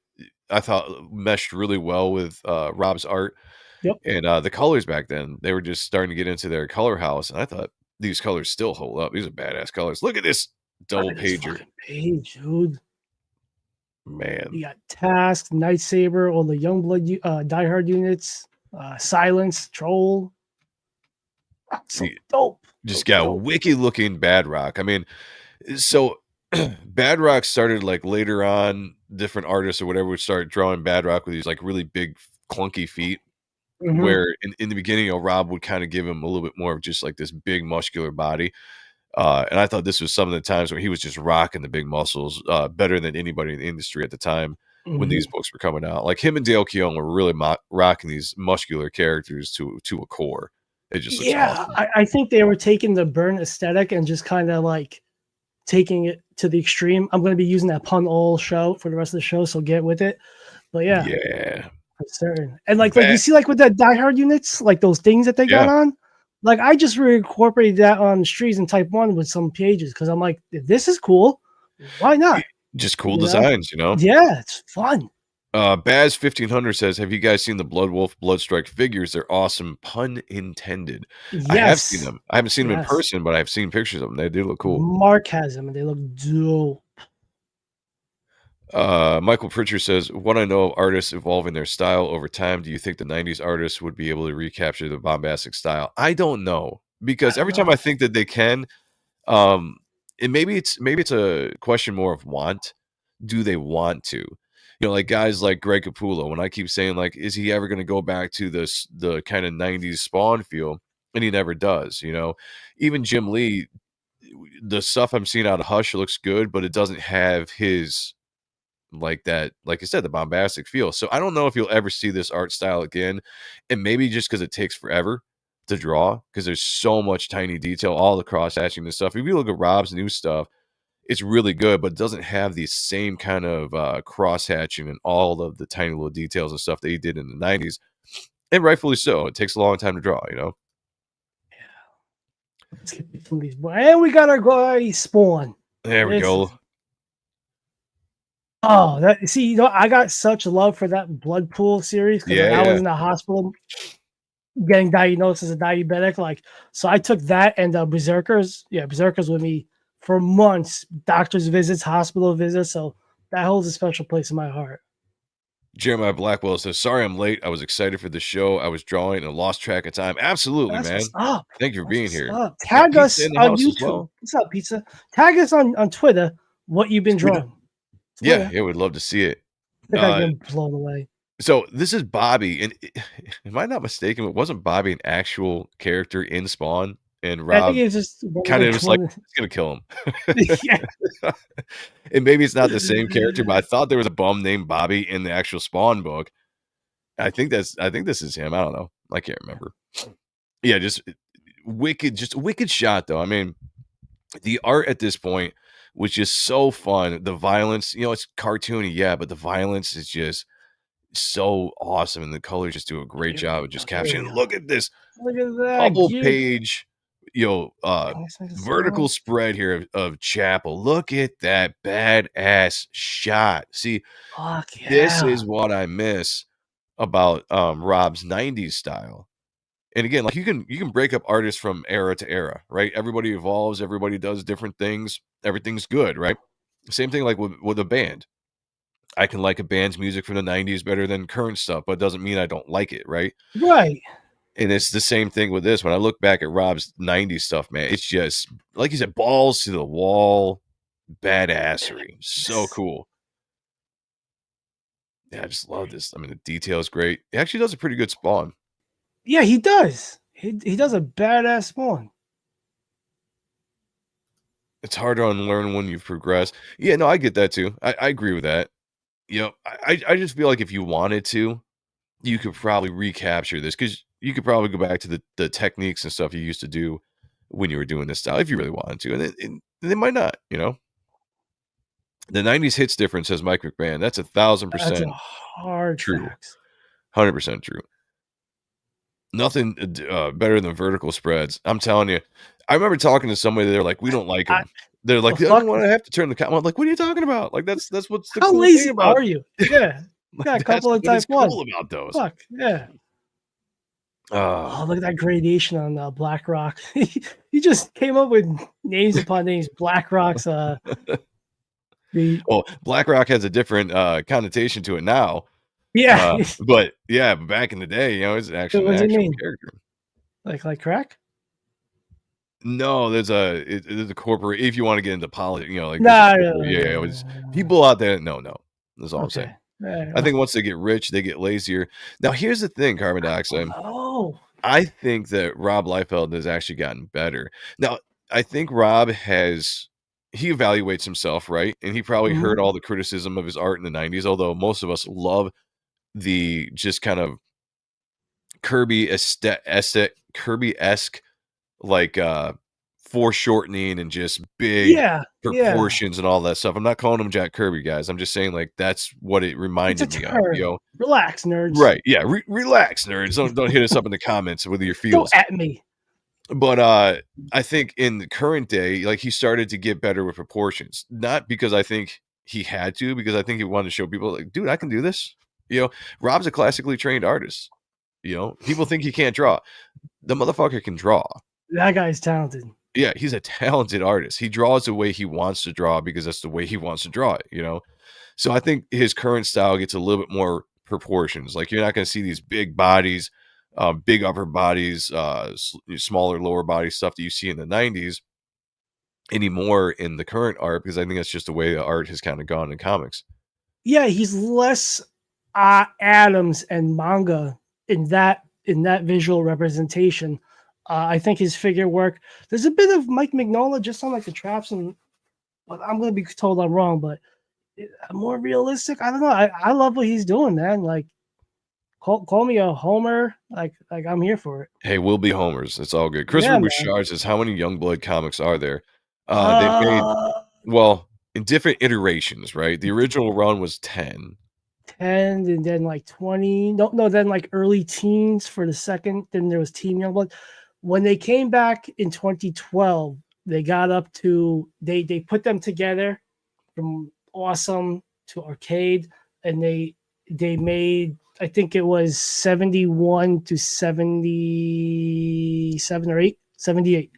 I thought meshed really well with Rob's art. Yep. And the colors back then, they were just starting to get into their color house. And I thought these colors still hold up. These are badass colors. Look at this Look double at this pager. fucking page, dude. Man. You got Task, Night Saber, all the Youngblood diehard units, Silence, Troll. So See, dope. just So got dope. wiki looking Bad Rock. I mean, so Bad Rock started like later on, different artists or whatever would start drawing Bad Rock with these like really big, clunky feet. Mhm. Where in the beginning, Rob would kind of give him a little bit more of just like this big muscular body. And I thought this was some of the times where he was just rocking the big muscles better than anybody in the industry at the time when these Mhm. books were coming out. Like him and Dale Keown were really rocking these muscular characters to a core. It just looks Yeah, awesome. I think they were taking the burn aesthetic and just kind of like taking it to the extreme. I'm going to be using that pun all show for the rest of the show, so get with it. But yeah, Yeah. for certain. And like you Bad. see, like with that diehard units, like those things that they got Yeah. on. Like I just reincorporated that on Streets and Type One with some pages because I'm like, if this is cool, why not? Just cool You know? designs. Yeah, it's fun. Baz 1500 says, "Have you guys seen the Blood Wolf Bloodstrike figures? They're awesome, pun intended." I have seen Yes, them. I haven't seen them in yes. person, but I've seen pictures of them. They do look cool. Mark has them, and they look dope. Michael Pritchard says, "What I know of artists evolving their style over time, do you think the 90s artists would be able to recapture the bombastic style?" I don't know, I because don't every time I know. think that they can, um, and maybe it's a question more of want. Do they want to? Like guys like Greg Capullo, when I keep saying like, is he ever going to go back to the kind of 90s Spawn feel? And he never does. Even Jim Lee, the stuff I'm seeing out of Hush looks good, but it doesn't have his like that, like I said, the bombastic feel. So I don't know if you'll ever see this art style again. And maybe just because it takes forever to draw, because there's so much tiny detail, all the cross hatching and stuff. If you look at Rob's new stuff, it's really good, but it doesn't have the same kind of cross hatching and all of the tiny little details and stuff that he did in the 90s. And rightfully so. It takes a long time to draw. Let's get some of these. And we got our guy Spawn. There we This go. is I got such love for that Blood Pool series because Yeah, I was yeah. in the hospital getting diagnosed as a diabetic. Like, so I took that and Berserkers. Yeah, Berserkers with me for months. Doctor's visits, hospital visits. So that holds a special place in my heart. Jeremiah Blackwell says, "Sorry I'm late. I was excited for the show. I was drawing and lost track of time." Absolutely, That's what's man. up. Thank you for That's being what's here. up. Got Tag pizza us in the on house as YouTube. well. What's up, pizza? Tag us on Twitter. What you've been Twitter. drawing. Yeah, Twitter. yeah, we'd love to see it. I think I get blown away. So this is Bobby, and am I not mistaken? It wasn't Bobby an actual character in Spawn, and I think Rob it's just one kind of of was the like, one. "It's gonna kill him." Yeah. And maybe it's not the same character, but I thought there was a bum named Bobby in the actual Spawn book. I think this is him. I don't know. I can't remember. Yeah, just wicked shot though. I mean, the art at this point was just so fun. The violence, it's cartoony, yeah, but the violence is just so awesome, and the colors just do a great Here job we of go. just Here we capturing. go. Look at this Look at that. double Gear. page, Can I say this vertical again? spread here of Chapel. Look at that badass shot. See, Fuck this yeah. is what I miss about Rob's 90s style. And again, like you can break up artists from era to era, right? Everybody evolves, everybody does different things, everything's good, right? Same thing like with a band. I can like a band's music from the 90s better than current stuff, but it doesn't mean I don't like it, right? Right. And it's the same thing with this. When I look back at Rob's 90s stuff, man, it's just like you said, balls to the wall, badassery. So cool. Yeah, I just love this. I mean, the detail is great. He actually does a pretty good Spawn. Yeah, he does. He does a badass Spawn. It's hard to unlearn when you've progressed. Yeah, no, I get that too. I agree with that. I just feel like if you wanted to, you could probably recapture this because you could probably go back to the techniques and stuff you used to do when you were doing this style if you really wanted to. And they might not, The 90s hits difference, says Mike McMahon. That's That's 1,000% a hard true. facts. 100% true. Nothing better than vertical spreads. I'm telling you. I remember talking to somebody. They're like, we don't like them. They're like, I don't want to have to turn the camera. I'm like, what are you talking about? Like, that's what's the How cool lazy thing about. are you? Yeah. Like, Got a that's couple of what is type one. cool about those. Fuck yeah. Oh, look at that gradation on Black Rock. He just came up with names upon names. Black Rock's Well, BlackRock has a different connotation to it now. yeah. But yeah, back in the day, it's actually What an does it actual mean? character. Like crack? No, there's a corporate. If you want to get into politics, like Nah, there's a corporate, yeah, it was people out there. No, that's all I'm saying. Okay. I think once they get rich, they get lazier. Now, here's the thing, carbon dioxide. Oh. I think that Rob Liefeld has actually gotten better. Now, I think Rob he evaluates himself, right? And he probably heard all the criticism of his art in the 90s, although most of us love the just kind of Kirby-esque, like foreshortening and just big proportions and all that stuff. I'm not calling him Jack Kirby, guys. I'm just saying like that's what it reminded me of. Relax, nerds. Right. Yeah. Relax, nerds. Don't hit us up in the comments with your feels. Don't at me. But I think in the current day, like he started to get better with proportions. Not because I think he had to, because I think he wanted to show people like, dude, I can do this. Rob's a classically trained artist. People think he can't draw. The motherfucker can draw. That guy's talented. Yeah, he's a talented artist. He draws the way he wants to draw because that's the way he wants to draw it, So I think his current style gets a little bit more proportions. Like you're not going to see these big bodies, big upper bodies, smaller lower body stuff that you see in the 90s anymore in the current art, because I think that's just the way the art has kind of gone in comics. Yeah, he's less Adams and manga in that visual representation. I think his figure work. There's a bit of Mike Mignola just on like the traps, and I'm gonna be told I'm wrong, but more realistic. I don't know. I love what he's doing, man. Like, call me a homer. Like I'm here for it. Hey, we'll be homers. It's all good. Christopher Bouchard says, how many Youngblood comics are there? They've made in different iterations, right? The original run was 10. 10 and then like 20. No, then like early teens for the second. Then there was Team Youngblood. When they came back in 2012, they got up to they put them together from Awesome to Arcade, and they made, I think it was 71 to 77 or 78.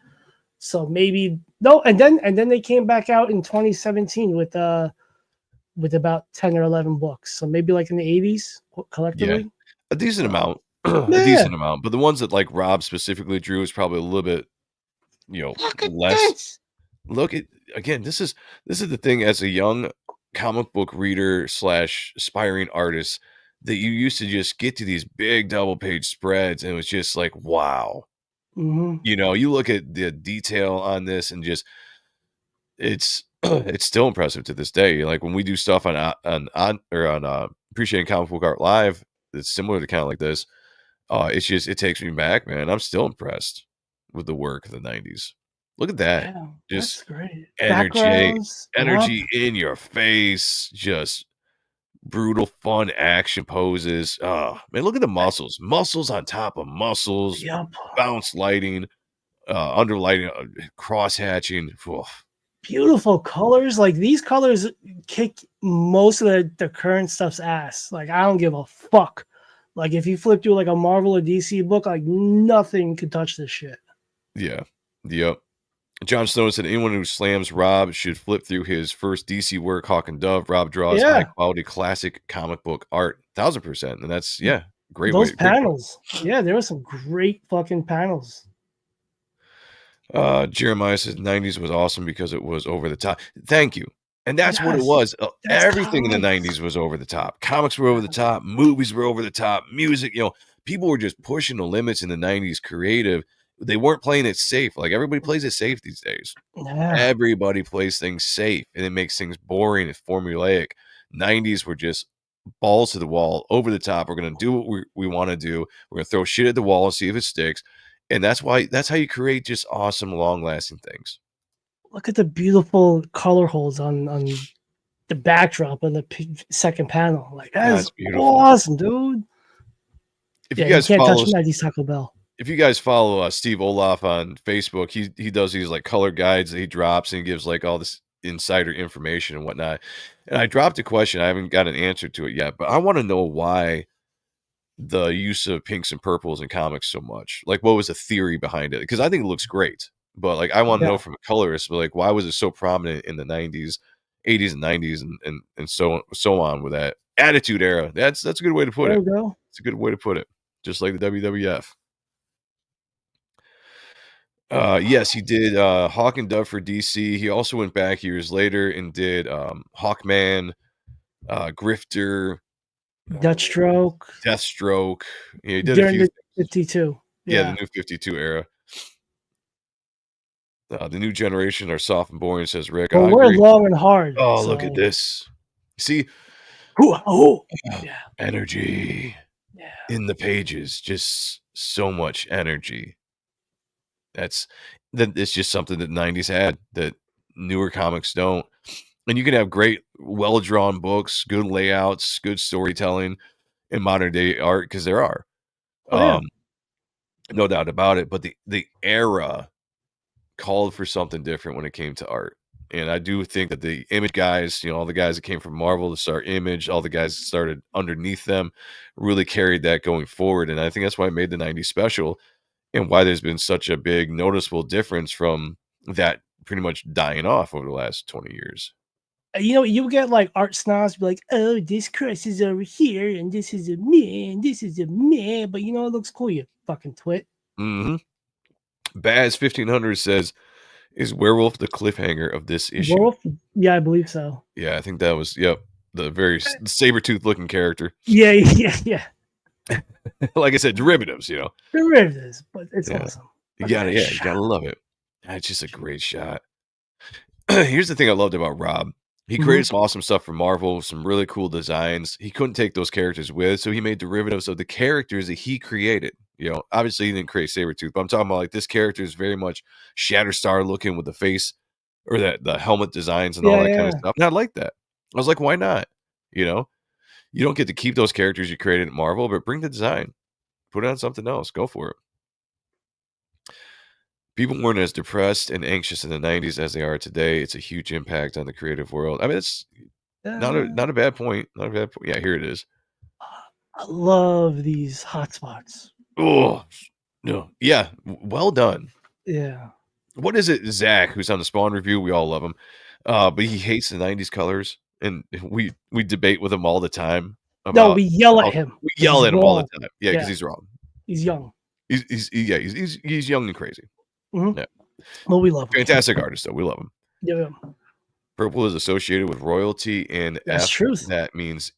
So maybe no, and then they came back out in 2017 with about 10 or 11 books. So maybe like in the 80s collectively. Yeah, a decent amount. A decent amount. But the ones that like Rob specifically drew is probably a little bit, less. Look at again, this is the thing as a young comic book reader / aspiring artist, that you used to just get to these big double page spreads and it was just like, wow. You look at the detail on this and just it's still impressive to this day. Like when we do stuff on Appreciating Comic Book Art Live, it's similar to kind of like this. it takes me back, man. I'm still impressed with the work of the 90s. Look at that. Yeah, Just that's great. energy, Backgrounds. Yup. energy in your face, just brutal, fun action poses. Oh, man, look at the muscles. Muscles on top of muscles, Yup. bounce lighting, under lighting, cross hatching. Oof. Beautiful colors. Like these colors kick most of the current stuff's ass. Like I don't give a fuck. Like if you flip through like a Marvel or DC book, like nothing could touch this shit. Yeah. Yep. Jon Snow said anyone who slams Rob should flip through his first DC work, Hawk and Dove. Rob draws high Yeah, quality classic comic book art, 1000%. And that's great those way. Great point. panels. Yeah, there were some great fucking panels. Jeremiah says 90s was awesome because it was over the top. Thank you. And that's what it Yes, was. that's Everything in the comics. 90s was over the top. Comics were over the top, movies were over the top, music, people were just pushing the limits in the 90s creative. They weren't playing it safe. Like everybody plays it safe these days. Yeah, Everybody plays things safe and it makes things boring and formulaic. 90s were just balls to the wall, over the top. We're going to do what we want to do. We're going to throw shit at the wall and see if it sticks. And that's how you create just awesome, long-lasting things. look at the beautiful color holds on the backdrop on the second panel. Like that That's is beautiful. awesome, dude. If Yeah, you guys you can't follow touch 90s Taco Bell. if you guys follow Steve Olaf on Facebook, he does these like color guides that he drops and he gives like all this insider information and whatnot. And I dropped a question. I haven't got an answer to it yet, but I want to know why the use of pinks and purples in comics so much. Like, what was the theory behind it? Because I think it looks great, but like, I want to Yeah. know from a colorist, but like, why was it so prominent in the 90s, 80s, and 90s, and so on with that Attitude Era? That's a good way to put There it. we go. It's a good way to put it. Just like the WWF. Yes, he did Hawk and Dove for DC. He also went back years later and did Hawkman, Grifter, Deathstroke Deathstroke. Yeah, he did a during few. the 52. Yeah, the Yeah. new 52 era. The new generation are soft and boring, says Rick. Well, I we're agree. long and hard. Oh, so. look at this. See, Oh, yeah. energy Yeah. in the pages. Just so much energy. It's just something that 90s had that newer comics don't. And you can have great, well-drawn books, good layouts, good storytelling in modern day art, because there are. Oh, yeah. No doubt about it. But the era called for something different when it came to art. And I do think that the Image guys, all the guys that came from Marvel to start Image, all the guys that started underneath them, really carried that going forward. And I think that's why it made the 90s special, and why there's been such a big noticeable difference from that pretty much dying off over the last 20 years. You get like art snobs be like, oh, this cross is over here, and this is a man, this is a man, but it looks cool, you fucking twit. Mm-hmm. Baz 1500 says, is Werewolf the cliffhanger of this issue? Wolf? Yeah, I believe so. Yeah, I think that was, the very saber-toothed looking character. Yeah. Like I said, derivatives, Derivatives, but it's Yeah. awesome. You Look at that gotta shot. love it. It's just a great shot. Here's the thing I loved about Rob. He Mhm. created some awesome stuff for Marvel, some really cool designs. He couldn't take those characters with, so he made derivatives of the characters that he created. Obviously he didn't create Sabretooth, but I'm talking about like this character is very much Shatterstar looking with the face or the helmet designs and all that kind of stuff. And I like that. I was like, why not? You don't get to keep those characters you created at Marvel, but bring the design. Put it on something else. Go for it. People weren't as depressed and anxious in the 90s as they are today. It's a huge impact on the creative world. I mean, it's not a bad point. Not a bad point. Yeah, here it is. I love these hotspots. Oh, no. Yeah, well done. Yeah. What is it, Zach, who's on the Spawn review? We all love him. But he hates the 90s colors, and we debate with him all the time No, about we yell at him. we 'cause yell he's at him all wrong. the time. Yeah, because Yeah. he's wrong. He's young. He's young and crazy. Mhm. Yeah. Well, we love him. Fantastic artist, though. We love him. Yeah. Purple is associated with royalty, and That's truth. that means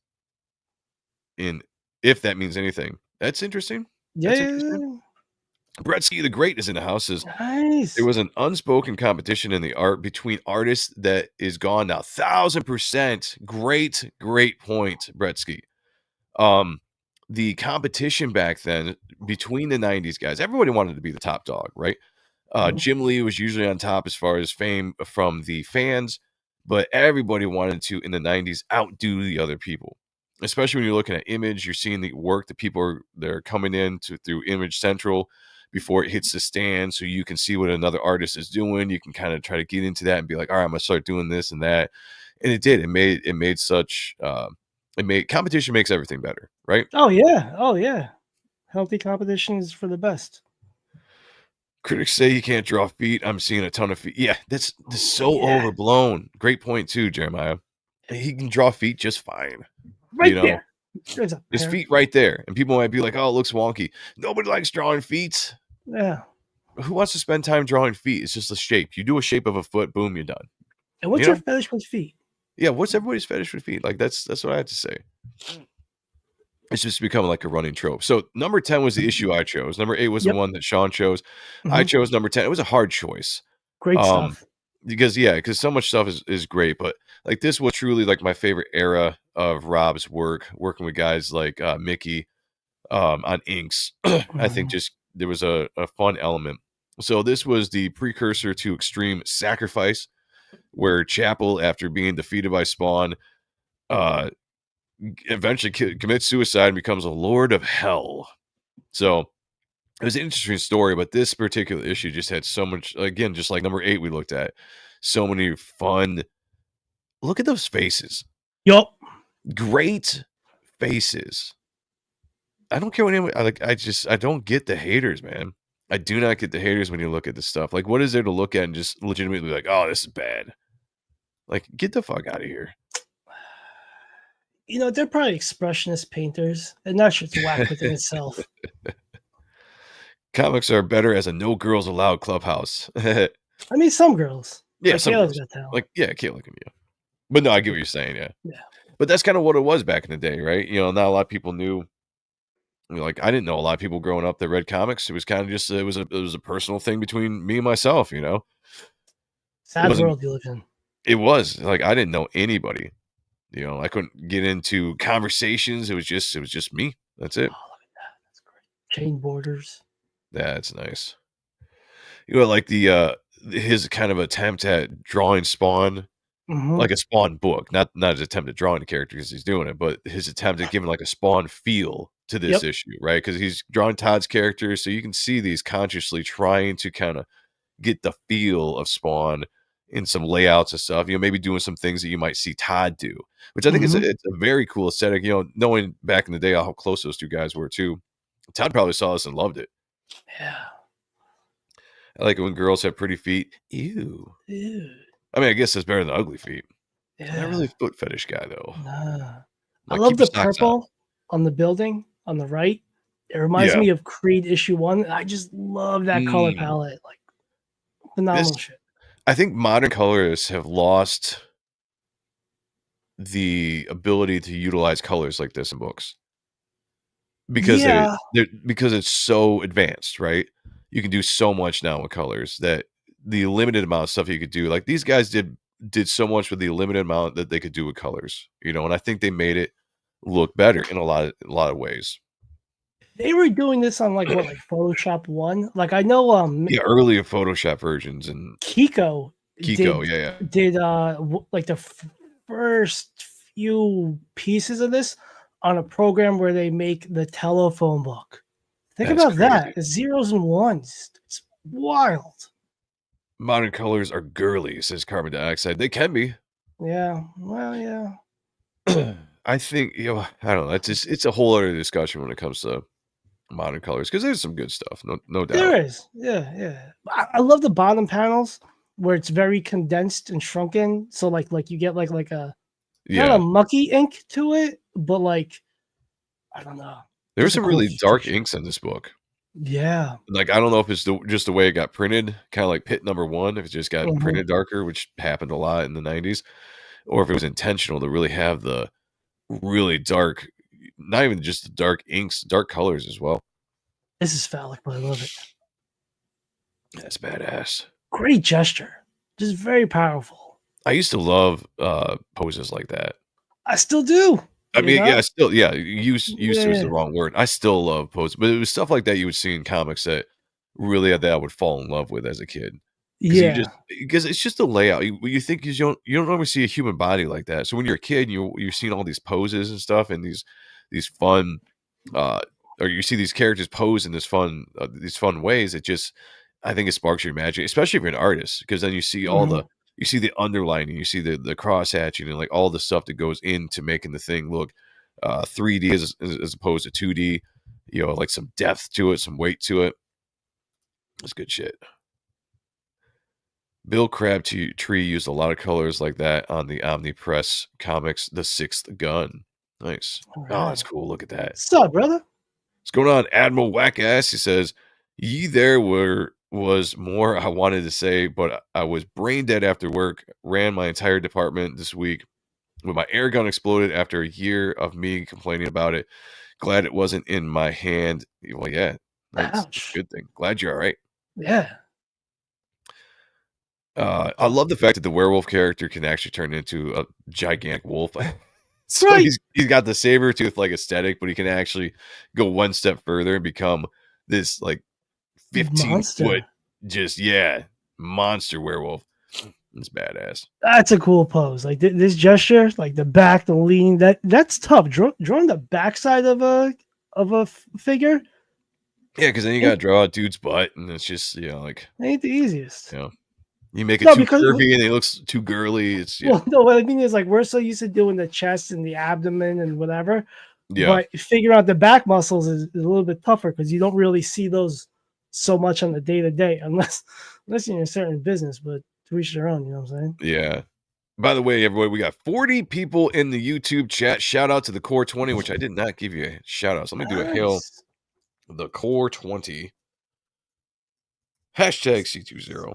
if that means anything. That's interesting. That's Yeah. interesting. Bretsky the Great is in the house. Says, Nice. there was an unspoken competition in the art between artists that is gone now. 1000%. Great point, Bretsky. The competition back then between the 90s guys, everybody wanted to be the top dog, right? Mhm. Jim Lee was usually on top as far as fame from the fans, but everybody wanted to, in the 90s, outdo the other people. Especially when you're looking at Image, you're seeing the work that they're coming in to through Image Central before it hits the stand, so you can see what another artist is doing. You can kind of try to get into that and be like, all right, I'm gonna start doing this and that. And it did. It made competition makes everything better, right? Oh yeah. Oh yeah. Healthy competition is for the best. Critics say he can't draw feet. I'm seeing a ton of feet. Yeah, that's so Yeah. overblown. Great point too, Jeremiah. He can draw feet just fine. Right there. There's a His pair. feet right there. And people might be like, oh, it looks wonky. Nobody likes drawing feet. Yeah. Who wants to spend time drawing feet? It's just a shape. You do a shape of a foot, boom, you're done. And what's You your know? fetish with feet? Yeah, what's everybody's fetish with feet? Like that's what I have to say. It's just becoming like a running trope. So number 10 was the issue I chose. Number 8 was the Yep. one that Sean chose. I Mhm. chose number 10. It was a hard choice. Great stuff. Because so much stuff is great, but like this was truly like my favorite era of Rob's work, working with guys like Mickey on inks. I think just there was a fun element. So this was the precursor to Extreme Sacrifice, where Chapel, after being defeated by Spawn, eventually commits suicide and becomes a Lord of Hell. So it was an interesting story, but this particular issue just had so much, again, just like number 8 we looked at, so many fun. Look at those faces. Yup. Great faces. I don't care what anyone, I don't get the haters, man. I do not get the haters when you look at this stuff. Like, what is there to look at and just legitimately be like, oh, this is bad? Like, get the fuck out of here. You know, they're probably expressionist painters, and that shit's whack within itself. Comics are better as a no girls allowed clubhouse. I mean, some girls. Yeah, Like some Kayla's girls. got talent. Like, yeah, Kayla can be. But no, I get what you're saying, yeah. Yeah. But that's kind of what it was back in the day, right? You know, not a lot of people knew. Like, I didn't know a lot of people growing up that read comics. It was kind of just it was a personal thing between me and myself, you know. Sad wasn't- world you live in. It was like I didn't know anybody. You know, I couldn't get into conversations. It was just me. That's it. Oh, look at that. That's great. Chain borders. That's nice. You know, like his kind of attempt at drawing Spawn, Mhm. like a Spawn book, not his attempt at drawing the character because he's doing it, but his attempt at giving like a Spawn feel to this Yep. issue, right? Because he's drawing Todd's character, so you can see these consciously trying to kind of get the feel of Spawn in some layouts and stuff. You know, maybe doing some things that you might see Todd do, which I think Mhm. it's a very cool aesthetic. You know, knowing back in the day how close those two guys were too. Todd probably saw this and loved it. Yeah. I like it when girls have pretty feet. Ew. Dude. I mean, I guess that's better than ugly feet. Yeah. I'm not really a foot fetish guy though. Nah. I Like, love keep the your socks on. purple on the building on the right. It reminds Yeah. me of Creed issue 1. I just love that color Mm. palette. Like phenomenal shit. I think modern colorists have lost the ability to utilize colors like this in books because Yeah. because it's so advanced, right? You can do so much now with colors that the limited amount of stuff you could do, like these guys did so much with the limited amount that they could do with colors, you know, and I think they made it look better in a lot of ways. They were doing this on like Photoshop 1. Like I know Yeah, early Photoshop versions and Kiko Kiko, yeah. did like the first few pieces of this on a program where they make the telephone book. Think That's about that. crazy. It's zeros and ones. It's wild. Modern colors are girly, says carbon dioxide. They can be. Yeah. Well, yeah. I think, you know, I don't know. It's a whole other discussion when it comes to modern colors because there's some good stuff, no doubt. There is. Yeah. I love the bottom panels where it's very condensed and shrunken. So like you get like a kind Yeah, of mucky ink to it, but like I don't know. there were Just a some cool really dark feature. inks in this book. Yeah. Like, I don't know if it's just the way it got printed, kind of like Pit number 1, if it just got Mhm. printed darker, which happened a lot in the 90s, or if it was intentional to really have the really dark, not even just the dark inks, dark colors as well. This is phallic, but I love it. That's badass. Great gesture. Just very powerful. I used to love poses like that. I still do. I You mean, know? yeah, still, yeah, used to is Yeah. the wrong word. I still love poses, but it was stuff like that you would see in comics that really that I would fall in love with as a kid. Yeah. Because it's just the layout. You think you don't ever see a human body like that. So when you're a kid, you're seeing all these poses and stuff, and these fun, uh, or you see these characters pose in these fun ways. It just, I think it sparks your imagination, especially if you're an artist, because then Mhm. you see the underlining, you see the cross hatching, and like all the stuff that goes into making the thing look 3D as opposed to 2D. You know, like some depth to it, some weight to it. It's good shit. Bill Crabtree used a lot of colors like that on the Omnipress comics, The Sixth Gun. Nice. All Oh, that's right. cool. Look at that. What's up, brother? What's going on, Admiral Wackass? He says, "Ye there was more I wanted to say, but I was brain dead after work. Ran my entire department this week. When my air gun exploded after a year of me complaining about it. Glad it wasn't in my hand." Well, yeah, that's a Ouch. good thing. Glad you're all right. Yeah. I love the fact that the werewolf character can actually turn into a gigantic wolf. So Right. he's got the saber tooth like aesthetic, but he can actually go one step further and become this like 15-foot, Monster. just monster werewolf. It's badass. That's a cool pose. Like this gesture, like the back, the lean. That's tough. Drawing the backside of a figure Yeah, because then you gotta draw a dude's butt, and it's just like ain't the easiest. you know, you make it No, too because curvy and it looks too girly. It's well, no, what I mean is like we're so used to doing the chest and the abdomen and whatever, yeah, but figuring out the back muscles is a little bit tougher because you don't really see those so much on the day to day unless you're in a certain business. But to each their own, you know what I'm saying? yeah. By the way, everybody, we got 40 people in the YouTube chat. Shout out to the Core 20, which I did not give you a shout out. So let me do a hail Nice. the Core 20. Hashtag C20.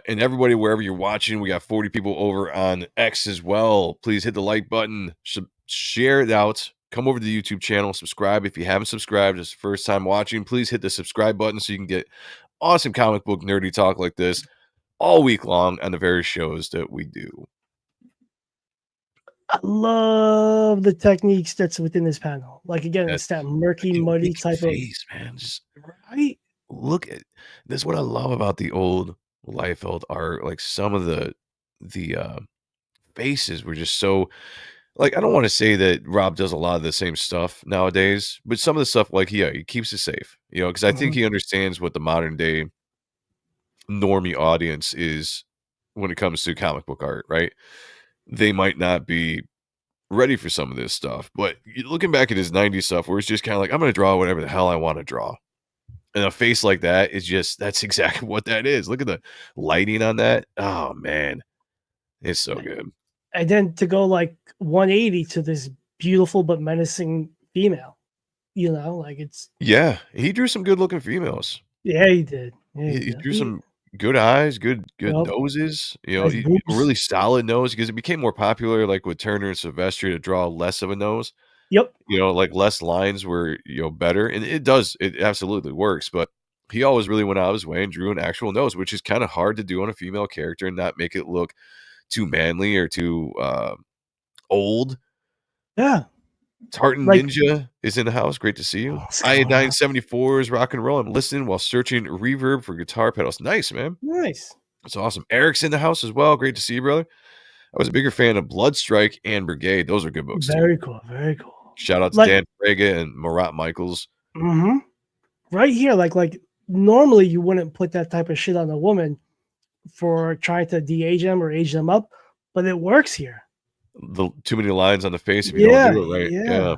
And everybody, wherever you're watching, we got 40 people over on X as well. Please hit the like button, share it out, come over to the YouTube channel, subscribe. If you haven't subscribed, it's the first time watching, please hit the subscribe button so you can get awesome comic book nerdy talk like this all week long on the various shows that we do. I love the techniques that's within this panel. Like again, That it's that murky, freaking muddy big type of face, man. Just right. look at this. Is what I love about the old Liefeld art. Like some of the faces were just so like I don't want to say that Rob does a lot of the same stuff nowadays, but some of the stuff like he keeps it safe, because I think Mhm. he understands what the modern day normie audience is when it comes to comic book art, right? They might not be ready for some of this stuff, but looking back at his 90s stuff where it's just kind of like I'm going to draw whatever the hell I want to draw. And a face like that is just that's exactly what that is. Look at the lighting on that. Oh man, it's so good. And then to go like 180 to this beautiful but menacing female, like it's Yeah, he drew some good looking females. yeah, he did. Yeah, he He did. drew some good eyes, good Yep, noses. nice A boobs. really solid nose because it became more popular, like with Turner and Silvestri, to draw less of a nose. Yep. Like less lines were better, and it does. It absolutely works, but he always really went out of his way and drew an actual nose, which is kind of hard to do on a female character and not make it look too manly or too old. Yeah. Tartan Like Ninja is in the house. Great to see you. what's going on? Iodine74 is rock and roll. I'm listening while searching reverb for guitar pedals. Nice, man. Nice. That's awesome. Eric's in the house as well. Great to see you, brother. I was a bigger fan of Bloodstrike and Brigade. Those are good books too. Very cool. Very cool. Shout out to Like Dan Frega and Marat Michaels. right here, like normally you wouldn't put that type of shit on a woman for trying to de-age them or age them up, but it works here. Too many lines on the face if you don't do it right. Yeah. Yeah.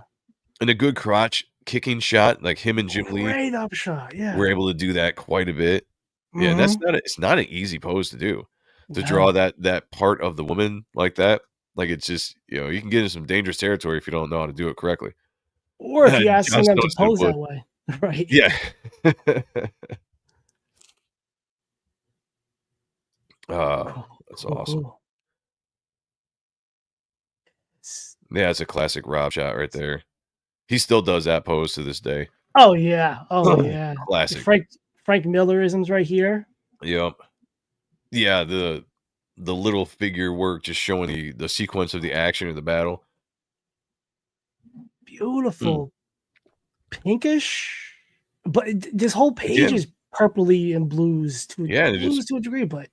And a good crotch kicking shot, like him and Jim Lee Great upshot. Yeah. were able to do that quite a bit. Yeah, and it's not an easy pose to do. To draw No. that part of the woman like that. Like it's just, you can get into some dangerous territory if you don't know how to do it correctly. Or if you're John asking them to Stone pose would. that way. Right. Yeah. That's Cool, awesome. cool. Yeah, it's a classic Rob shot right there. He still does that pose to this day. Oh yeah. Oh yeah. Classic. Frank Millerisms right here. Yep. Yeah, the little figure work, just showing the sequence of the action of the battle. Beautiful. Pinkish, but this whole page Again, is purpley and blues yeah, and it just to a degree, but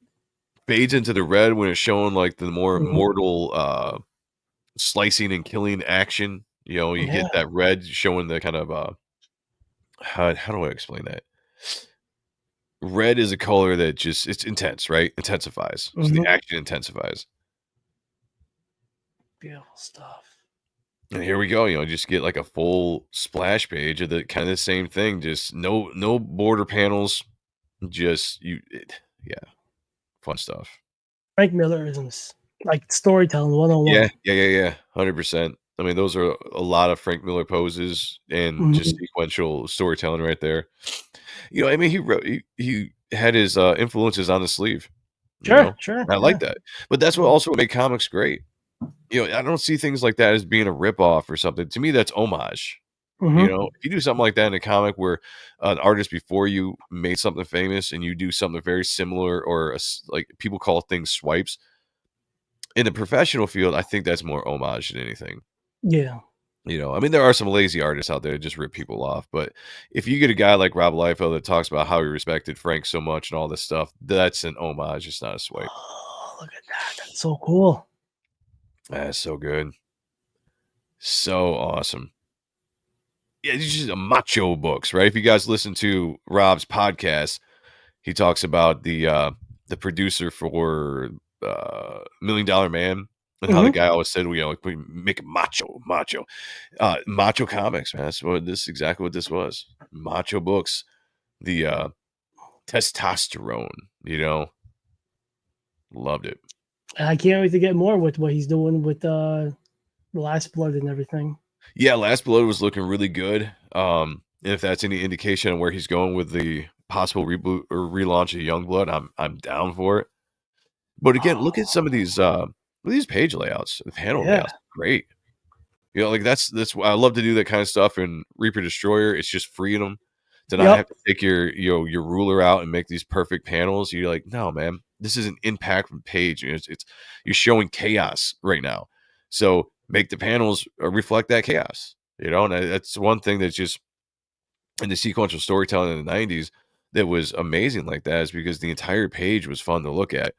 fades into the red when it's showing like the more Mhm. mortal slicing and killing action. You know, you Yeah. get that red showing the kind of how do I explain that? Red is a color that just it's intense, right? Intensifies. So the Mhm. action intensifies. Beautiful stuff. And here we go, you know, just get like a full splash page of the kind of the same thing, just no border panels, just yeah, fun stuff. Frank Millerisms, like storytelling 101. Yeah, 100%. I mean, those are a lot of Frank Miller poses and just Mhm. sequential storytelling right there. You know, I mean, he had his influences on the sleeve, you know. Sure, I like yeah. that. But that's what also made comics great. You know, I don't see things like that as being a ripoff or something. To me, that's homage. You Mhm. know, if you do something like that in a comic where an artist before you made something famous and you do something very similar or like people call things swipes in the professional field, I think that's more homage than anything. Yeah. You know, I mean, there are some lazy artists out there that just rip people off, but if you get a guy like Rob Liefeld that talks about how he respected Frank so much and all this stuff, that's an homage. It's not a swipe. Oh, look at that. That's so cool. That's so good. So awesome. Yeah, these are just macho books, right? If you guys listen to Rob's podcast, he talks about the producer for Million Dollar Man and how the Mhm. guy always said, you know, like, we make it macho comics, man. That's what this exactly what this was. Macho books, the testosterone, you know, loved it. And I can't wait to get more with what he's doing with Last Blood and everything. Yeah, Last Blood was looking really good. And if that's any indication on where he's going with the possible reboot or relaunch of Youngblood, I'm down for it. But again, look at these page layouts, the panel Yeah. layouts, great. You know, like that's why I love to do that kind of stuff in Reaper Destroyer. It's just freedom to not have Yep. to take your ruler out and make these perfect panels. You're like, no, man, this is an impact page. You know, it's you're showing chaos right now, so make the panels reflect that chaos. You know, and that's one thing that's just in the sequential storytelling in the '90s that was amazing like that is because the entire page was fun to look at,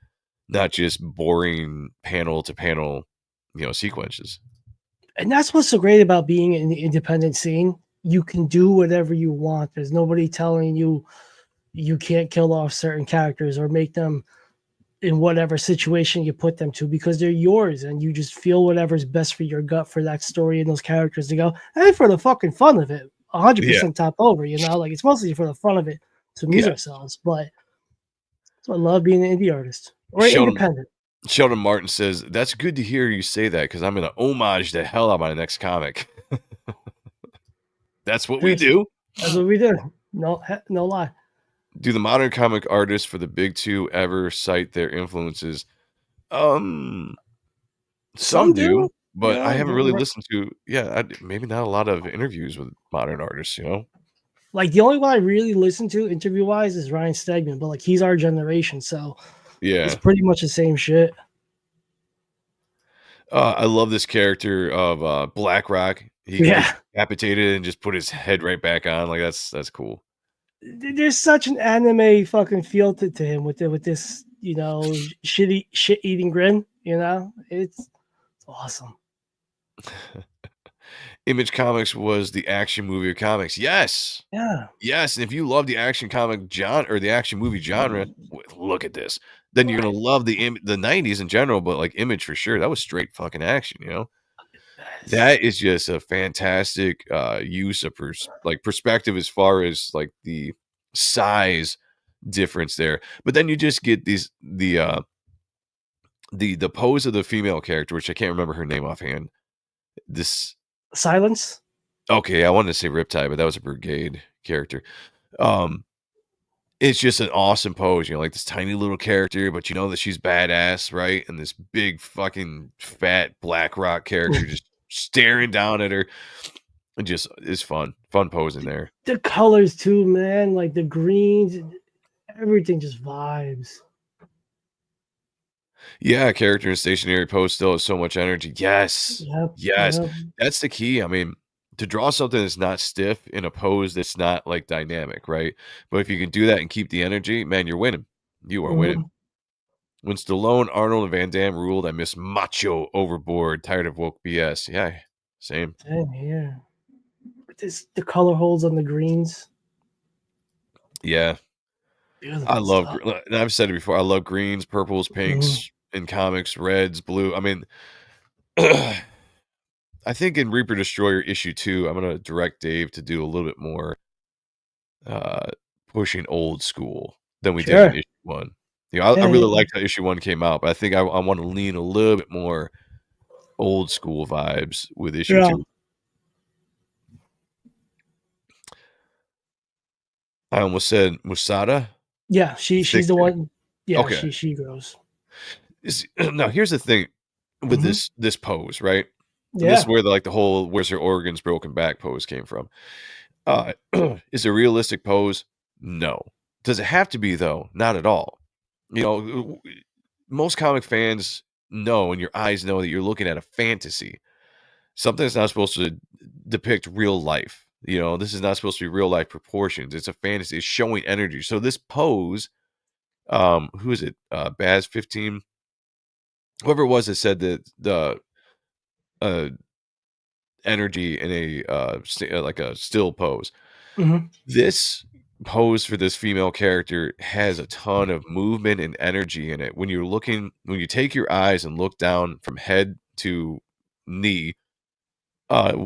not just boring panel to panel, you know, sequences. And that's what's so great about being in the independent scene. You can do whatever you want. There's nobody telling you you can't kill off certain characters or make them in whatever situation you put them to because they're yours and you just feel whatever's best for your gut for that story and those characters to go, hey, for the fucking fun of it, Yeah, 100% top over, you know, like it's mostly for the fun of it to amuse yeah. ourselves. But that's what I love being an indie artist or Sheldon independent. Sheldon Martin says, "That's good to hear you say that because I'm gonna homage the hell out of my next comic." That's what we Seriously, do. that's what we do. No lie. Do the modern comic artists for the big two ever cite their influences? Um, some Some do, do, you but I know, haven't really listened to. Yeah, maybe not a lot of interviews with modern artists. You know. like the only one I really listen to interview wise is Ryan Stegman, but like he's our generation, so it's Yeah. pretty much the same shit. I love this character of BlackRock. He got Yeah. decapitated and just put his head right back on. Like that's cool. There's such an anime fucking feel to him with this, you know, shit eating grin, you know? It's awesome. Image Comics was the action movie of comics. Yes. Yeah. Yes, and if you love the action comic genre or the action movie genre, look at this. Then you're gonna love the '90s in general, but like Image for sure. That was straight fucking action, you know. That is just a fantastic use of perspective as far as like the size difference there. But then you just get the pose of the female character, which I can't remember her name offhand. This Silence. okay, I wanted to say Riptide, but that was a Brigade character. Um, it's just an awesome pose, you know, like this tiny little character, but you know that she's badass, right? And this big fucking fat black rock character just staring down at her. It just is fun posing there. The colors too, man. Like the greens, everything just vibes. Yeah, character in stationary pose still has so much energy. Yes. Yep. Yes. Yep. That's the key. I mean, to draw something that's not stiff in a pose that's not like dynamic, right? But if you can do that and keep the energy, man, you're winning. You are winning. Mhm. When Stallone, Arnold, and Van Damme ruled, I miss macho overboard, tired of woke BS. Yeah, same. Same here. But this the color holds on the greens. Yeah. I Beautiful love, stuff. and I've said it before, I love greens, purples, Mhm. pinks in comics, reds, blue. I mean, I think in Reaper Destroyer issue 2, I'm gonna direct Dave to do a little bit more uh pushing old school than we did in Sure. issue 1. You know, I Yeah, really yeah, liked how issue 1 came out, but I think I want to lean a little bit more old school vibes with issue yeah. 2. I almost said Musada. Yeah, Thick she's the chick. one. Yeah, Okay. she grows. Now here's the thing with Mhm. this pose, right? And this is Yeah. where the whole "where's her organs broken back" pose came from. Uh, is it a realistic pose? No. Does it have to be though? Not at all. You know, most comic fans know, and your eyes know that you're looking at a fantasy. Something that's not supposed to depict real life. You know, this is not supposed to be real life proportions. It's a fantasy. It's showing energy. So this pose, who is it? Baz 15, whoever it was that said that the uh energy in a like a still pose. Mhm. This pose for this female character has a ton of movement and energy in it. When you take your eyes and look down from head to knee,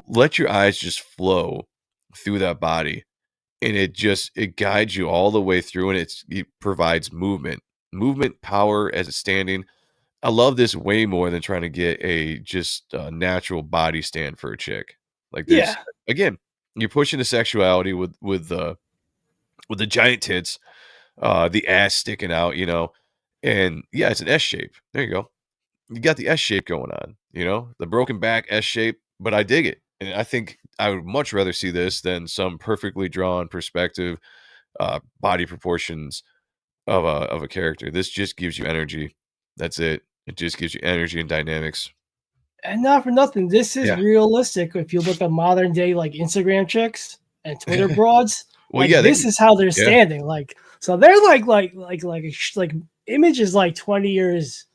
let your eyes just flow through that body, and it guides you all the way through, and it provides movement, power as it's standing. I love this way more than trying to get a just natural body stand for a chick. Like there's Yeah. again, you're pushing the sexuality with the giant tits, the ass sticking out, you know, and yeah, it's an S shape. There you go. You got the S shape going on, you know, the broken back S shape. But I dig it, and I think I would much rather see this than some perfectly drawn perspective, body proportions of a character. This just gives you energy. That's it. It just gives you energy and dynamics. And not for nothing, this is Yeah. realistic. If you look at modern day like Instagram chicks and Twitter broads, Well, like yeah, this is how they're yeah, standing. Like so they're like image is like 20 years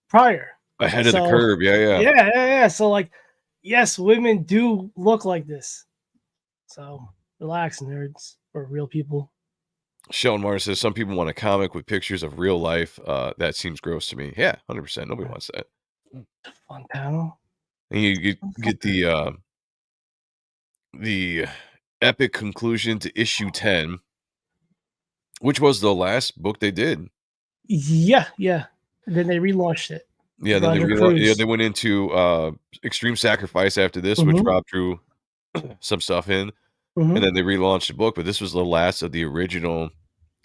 prior. ahead of the So curve. Yeah, yeah. yeah. So like yes, women do look like this. So relax, nerds or real people. Sheldon Martin says some people want a comic with pictures of real life. That seems gross to me. Yeah, 100%. Nobody wants that. Fun panel. And you get the epic conclusion to issue 10, which was the last book they did. Yeah, yeah. And then they relaunched it. Yeah, then Roger Cruz. they went into Extreme Sacrifice after this, which Mhm. Rob drew some stuff in, and Mhm. then they relaunched the book. But this was the last of the original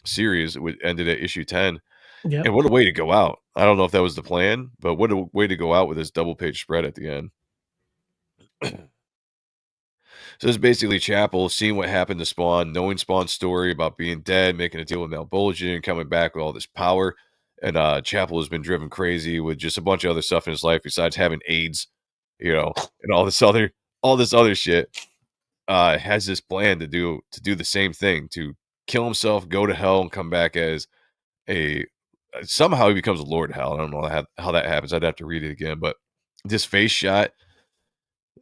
series. It ended at issue 10. Yep. And what a way to go out. I don't know if that was the plan, but what a way to go out with this double page spread at the end. So it's basically Chapel seeing what happened to Spawn, knowing Spawn's story about being dead, making a deal with Malbolgia, and coming back with all this power. And Chapel has been driven crazy with just a bunch of other stuff in his life besides having AIDS, you know, and all this other shit. Has this plan to do the same thing, to kill himself, go to hell, and come back as a somehow he becomes a Lord Hell. I don't know how that happens. I'd have to read it again, but this face shot,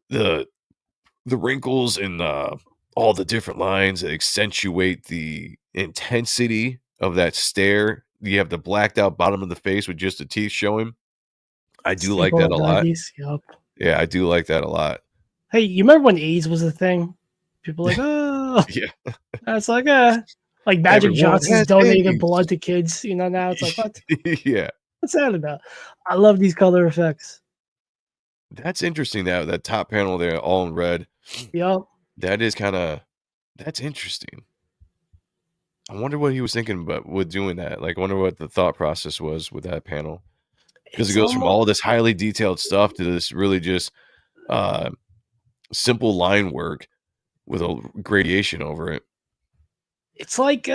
the the wrinkles and all the different lines that accentuate the intensity of that stare. You have the blacked out bottom of the face with just the teeth showing. I do like Staple that of a the lot. 90s. Yep. Yeah, I do like that a lot. Hey, you remember when AIDS was a thing? People like, oh, Yeah, that's like Magic everyone Johnson's has donated AIDS. blood to kids. You know, now it's like, what? Yeah, What's that about? I love these color effects. that's interesting. That top panel there, all in red. Yep. That is kind of that's interesting. I wonder what he was thinking about with doing that. Like, I wonder what the thought process was with that panel, because it It's goes from almost all this highly detailed stuff to this really just uh, simple line work with a gradation over it. it's like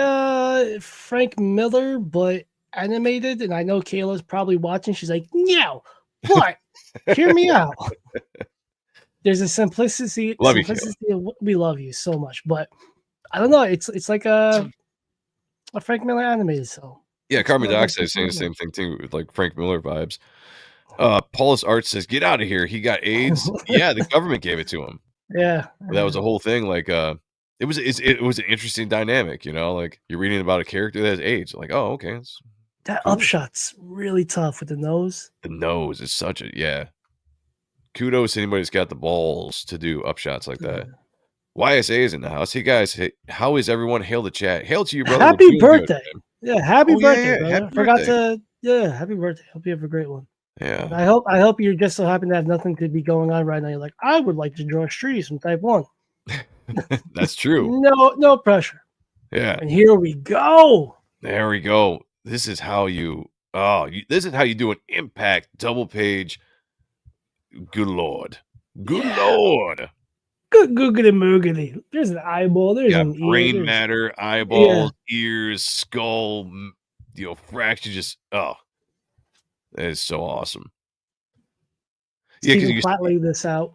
Frank Miller, but animated, and I know Kayla's probably watching. She's like, "No, what? Hear me out." There's a simplicity. Love you, Kayla. We love you so much, but I don't know. It's like a Frank Miller animated. So Yeah, it's Carbon one of those Dioxide is saying the things same thing too, with like Frank Miller vibes. Paulus Art says, "Get out of here. He got AIDS." Yeah, the government gave it to him. Yeah, That was a whole thing. Like, it was an interesting dynamic. You know, like you're reading about a character that has AIDS. Like, oh, okay, it's that cool. upshot's really tough with the nose. The nose is such a Kudos to anybody that's got the balls to do upshots like that. YSA is in the house. Hey guys, how is everyone? Hail the chat. Hail to you, brother. We're Happy doing good, birthday! man. Yeah, happy Oh, yeah, birthday, yeah, brother. happy Forgot birthday. to happy birthday. Hope you have a great one. Yeah, I hope you're just so happy to have nothing to be going on right now. You're like, I would like to draw trees from type 1. that's true. No pressure. Yeah, And here we go. there we go. This is how you. This is how you do an impact double page. Good lord. Good lord. Good googly moogly. There's an eyeball. There's Yeah, an ear. brain There's, matter, eyeballs, ears, skull, fraction. Just that is so awesome. Yeah, Stephen because Platt laid this out.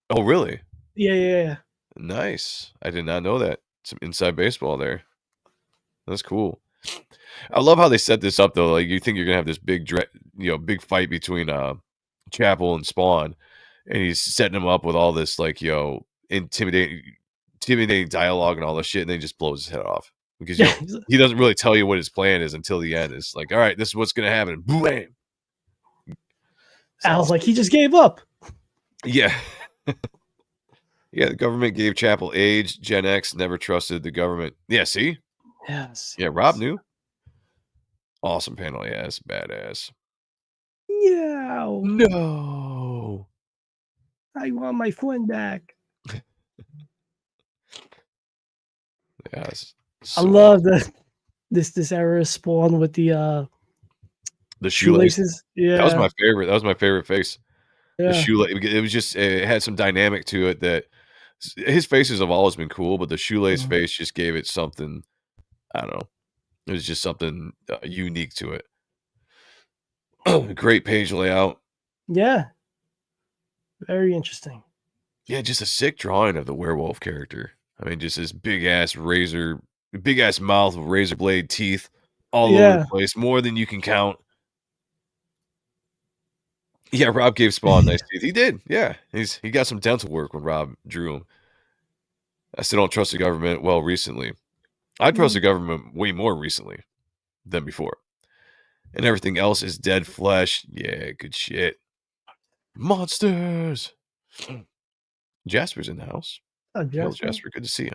Oh, really? Yeah. Nice. I did not know that. Some inside baseball there. That's cool. I love how they set this up though. Like you think you're gonna have this big, big fight between Chapel and Spawn, and he's setting him up with all this like intimidating dialogue and all this shit, and then he just blows his head off because he doesn't really tell you what his plan is until the end. It's like, all right, this is what's gonna happen. Bam. Al's like, he just gave up. Yeah. Yeah, the government gave Chapel age. Gen X never trusted the government. Yeah, see? Yes. Yeah, Rob knew. Awesome panel. Yeah, it's badass. Yeah. No. I want my friend back. Yes. I love this era of Spawn with the shoelaces. Yeah. That was my favorite. That was my favorite face. Yeah. The shoelace. It was just it had some dynamic to it that his faces have always been cool, but the shoelace face just gave it something. I don't know. It was just something unique to it. Great page layout. Yeah. Very interesting. Yeah, just a sick drawing of the werewolf character. I mean, just this big ass mouth with razor blade teeth all over the place, more than you can count. Yeah, Rob gave Spawn nice teeth. He did. Yeah, he got some dental work when Rob drew him. I still don't trust the government. Well, recently, I trust the government way more recently than before, and everything else is dead flesh. Yeah, good shit. Monsters. Jasper's in the house. Oh, Hello, Jasper. Good to see you.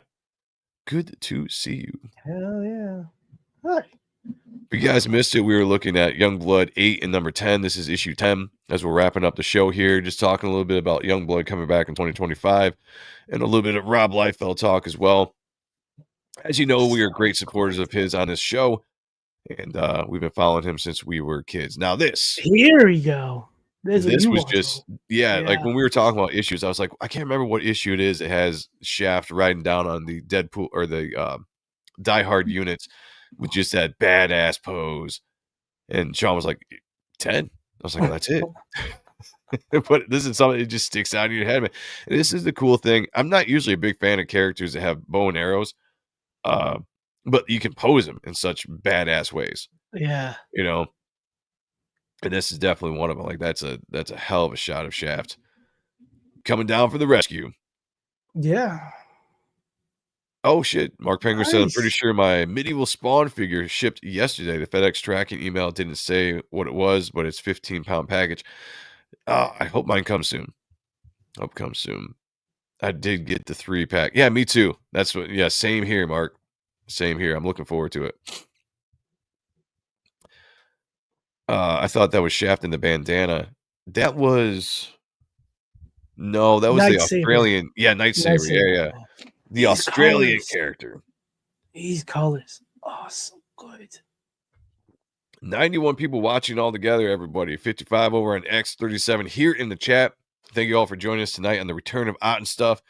Good to see you. Hell yeah. Hi. If you guys missed it, we were looking at Youngblood 8 and number 10. This is issue 10 as we're wrapping up the show here. Just talking a little bit about Youngblood coming back in 2025 and a little bit of Rob Liefeld talk as well. As you know, we are great supporters of his on this show, and we've been following him since we were kids. Now here we go. This was just, like when we were talking about issues, I was like, I can't remember what issue it is. It has Shaft riding down on the Deadpool or the Die Hard units with just that badass pose. And Sean was like, 10. I was like, well, that's it. But this is something that just sticks out in your head, man. And this is the cool thing. I'm not usually a big fan of characters that have bow and arrows, but you can pose them in such badass ways. Yeah. You know? And this is definitely one of them. Like that's a hell of a shot of Shaft coming down for the rescue. Yeah. Oh shit! Mark Penger said, "I'm pretty sure my medieval Spawn figure shipped yesterday. The FedEx tracking email didn't say what it was, but it's 15-pound package. I hope mine comes soon. Hope it comes soon. I did get the 3-pack. Yeah, me too. That's what. Yeah, same here, Mark. Same here. I'm looking forward to it." I thought that was Shaft in the bandana. That was the Australian. Yeah, Night Saber. Yeah. The Australian character. These colors. Oh, so good. 91 people watching all together, everybody. 55 over on X, 37 here in the chat. Thank you all for joining us tonight on the return of Ahrent stuff.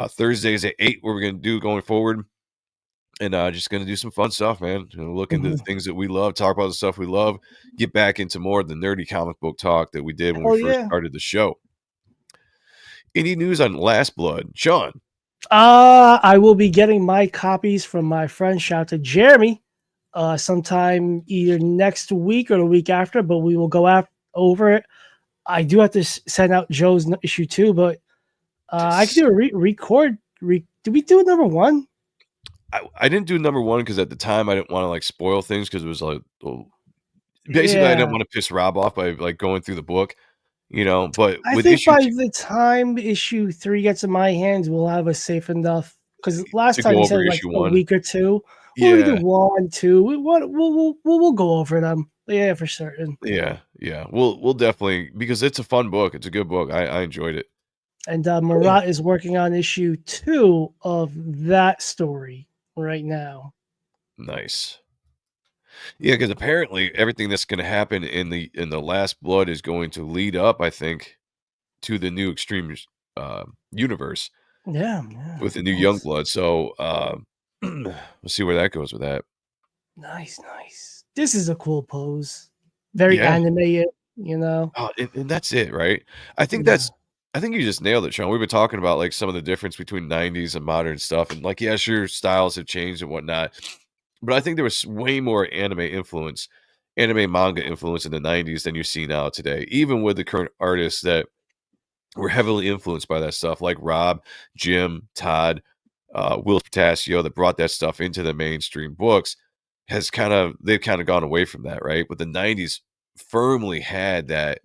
Thursdays at 8, what we're going to do going forward. and just gonna do some fun stuff, man. Look into the Mhm. things that we love, talk about the stuff we love, get back into more of the nerdy comic book talk that we did when we Hell first yeah. started the show. Any news on Last Blood, Sean? I will be getting my copies from my friend. Shout out to Jeremy. Sometime either next week or the week after, but we will go over it. I do have to send out Joe's issue too, but I could do a record. Did we do number one? I didn't do number one because at the time I didn't want to like spoil things because it was like basically I Yeah. didn't want to piss Rob off by like going through the book, But I with think issue by two, the time issue 3 gets in my hands, we'll have a safe enough. Because last to time go you over said like issue a one, week or two. Well, we do yeah, 1, 2. We'll go over them. Yeah, for certain. yeah, we'll definitely because it's a fun book. It's a good book. I enjoyed it. And Marat is working on issue 2 of that story right now. Nice. Yeah, because apparently everything that's going to happen in the Last Blood is going to lead up, I think, to the new Extreme universe Yeah, with the new nice. Youngblood. So we'll see where that goes with that. Nice. This is a cool pose. Very Yeah. animated, Oh, and that's it, right? I think Yeah. I think you just nailed it, Sean. We've been talking about like some of the difference between 90s and modern stuff, and like, yeah, sure, styles have changed and whatnot. But I think there was way more anime manga influence in the 90s than you see now today, even with the current artists that were heavily influenced by that stuff, like Rob, Jim, Todd, Will Potasio, that brought that stuff into the mainstream books, they've kind of gone away from that, right? But the 90s firmly had that